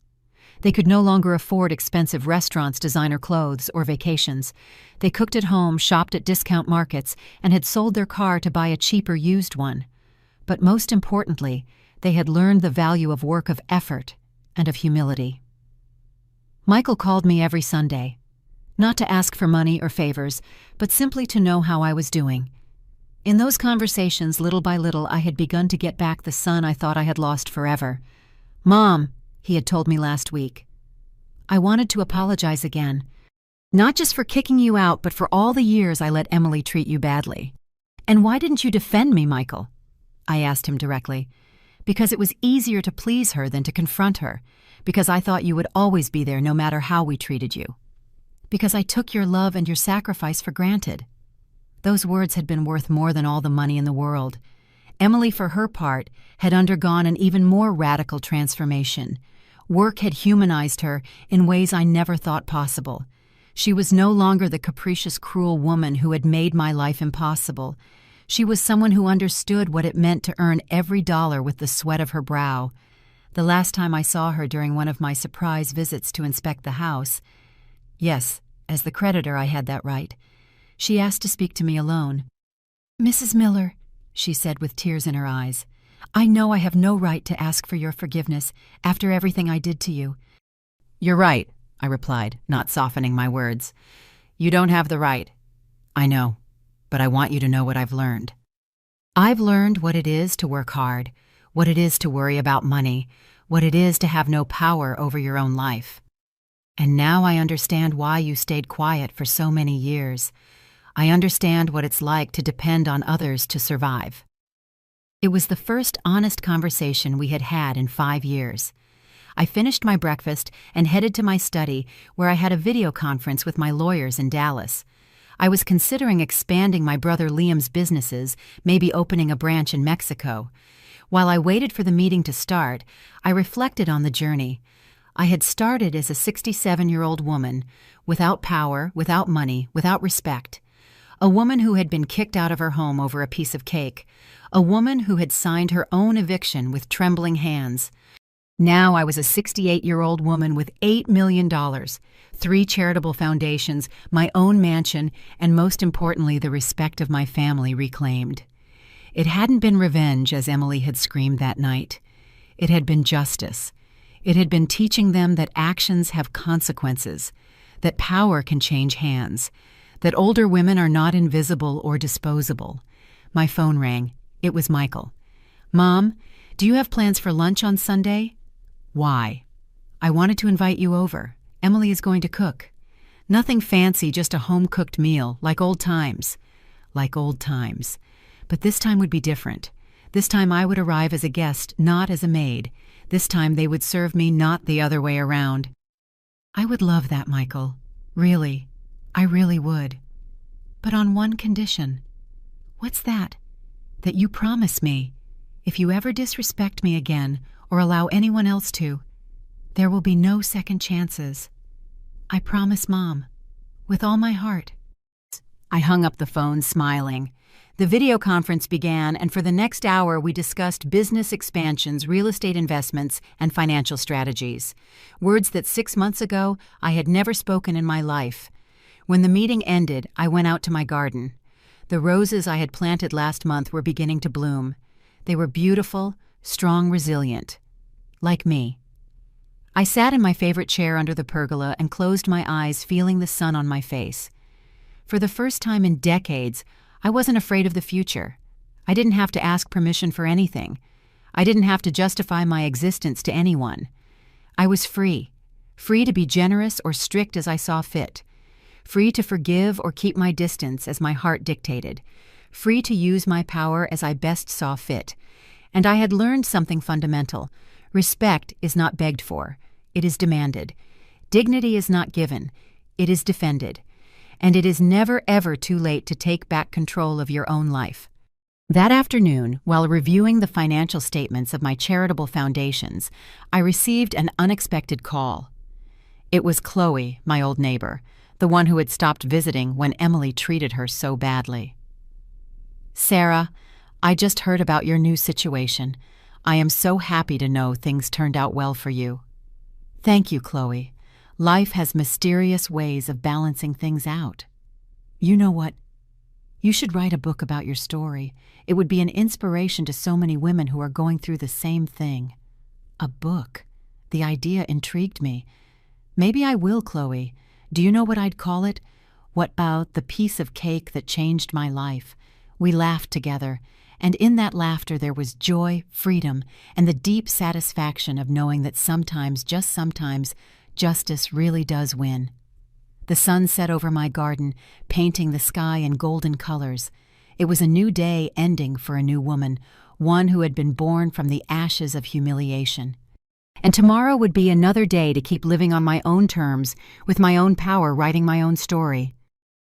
They could no longer afford expensive restaurants, designer clothes, or vacations. They cooked at home, shopped at discount markets, and had sold their car to buy a cheaper used one. But most importantly, they had learned the value of work of effort and of humility. Michael called me every Sunday. Not to ask for money or favors, but simply to know how I was doing. In those conversations, little by little, I had begun to get back the son I thought I had lost forever. "Mom," he had told me last week, "I wanted to apologize again. Not just for kicking you out, but for all the years I let Emily treat you badly." "And why didn't you defend me, Michael?" I asked him directly. "Because it was easier to please her than to confront her. Because I thought you would always be there no matter how we treated you. Because I took your love and your sacrifice for granted." Those words had been worth more than all the money in the world. Emily, for her part, had undergone an even more radical transformation. Work had humanized her in ways I never thought possible. She was no longer the capricious, cruel woman who had made my life impossible. She was someone who understood what it meant to earn every dollar with the sweat of her brow. The last time I saw her during one of my surprise visits to inspect the house— yes, as the creditor I had that right— she asked to speak to me alone. "Mrs. Miller," she said with tears in her eyes, "I know I have no right to ask for your forgiveness after everything I did to you." "You're right," I replied, not softening my words. "You don't have the right. I know, but I want you to know what I've learned. I've learned what it is to work hard, what it is to worry about money, what it is to have no power over your own life. And now I understand why you stayed quiet for so many years. I understand what it's like to depend on others to survive." It was the first honest conversation we had had in 5 years. I finished my breakfast and headed to my study, where I had a video conference with my lawyers in Dallas. I was considering expanding my brother Liam's businesses, maybe opening a branch in Mexico. While I waited for the meeting to start, I reflected on the journey. I had started as a 67-year-old woman, without power, without money, without respect. A woman who had been kicked out of her home over a piece of cake. A woman who had signed her own eviction with trembling hands. Now I was a 68-year-old woman with $8 million, 3 charitable foundations, my own mansion, and most importantly, the respect of my family reclaimed. It hadn't been revenge, as Emily had screamed that night. It had been justice. It had been teaching them that actions have consequences, that power can change hands, that older women are not invisible or disposable. My phone rang. It was Michael. "Mom, do you have plans for lunch on Sunday?" "Why?" "I wanted to invite you over. Emily is going to cook. Nothing fancy, just a home-cooked meal, like old times." Like old times. But this time would be different. This time I would arrive as a guest, not as a maid. This time they would serve me, not the other way around. I would love that, Michael. Really. I really would. But on one condition. What's that? That you promise me, if you ever disrespect me again or allow anyone else to, there will be no second chances. I promise, Mom, with all my heart. I hung up the phone, smiling. The video conference began, and for the next hour we discussed business expansions, real estate investments, and financial strategies. Words that 6 months ago I had never spoken in my life. When the meeting ended, I went out to my garden. The roses I had planted last month were beginning to bloom. They were beautiful, strong, resilient. Like me. I sat in my favorite chair under the pergola and closed my eyes, feeling the sun on my face. For the first time in decades, I wasn't afraid of the future. I didn't have to ask permission for anything. I didn't have to justify my existence to anyone. I was free. Free to be generous or strict as I saw fit. Free to forgive or keep my distance as my heart dictated. Free to use my power as I best saw fit. And I had learned something fundamental. Respect is not begged for. It is demanded. Dignity is not given. It is defended. And it is never ever too late to take back control of your own life. That afternoon, while reviewing the financial statements of my charitable foundations, I received an unexpected call. It was Chloe, my old neighbor, the one who had stopped visiting when Emily treated her so badly. "Sarah, I just heard about your new situation. I am so happy to know things turned out well for you." "Thank you, Chloe. Life has mysterious ways of balancing things out. You know what? You should write a book about your story. It would be an inspiration to so many women who are going through the same thing." A book. The idea intrigued me. "Maybe I will, Chloe. Do you know what I'd call it? What about the piece of cake that changed my life? We laughed together, and in that laughter there was joy, freedom, and the deep satisfaction of knowing that sometimes, just sometimes, justice really does win." The sun set over my garden, painting the sky in golden colors. It was a new day ending for a new woman, one who had been born from the ashes of humiliation. And tomorrow would be another day to keep living on my own terms, with my own power, writing my own story.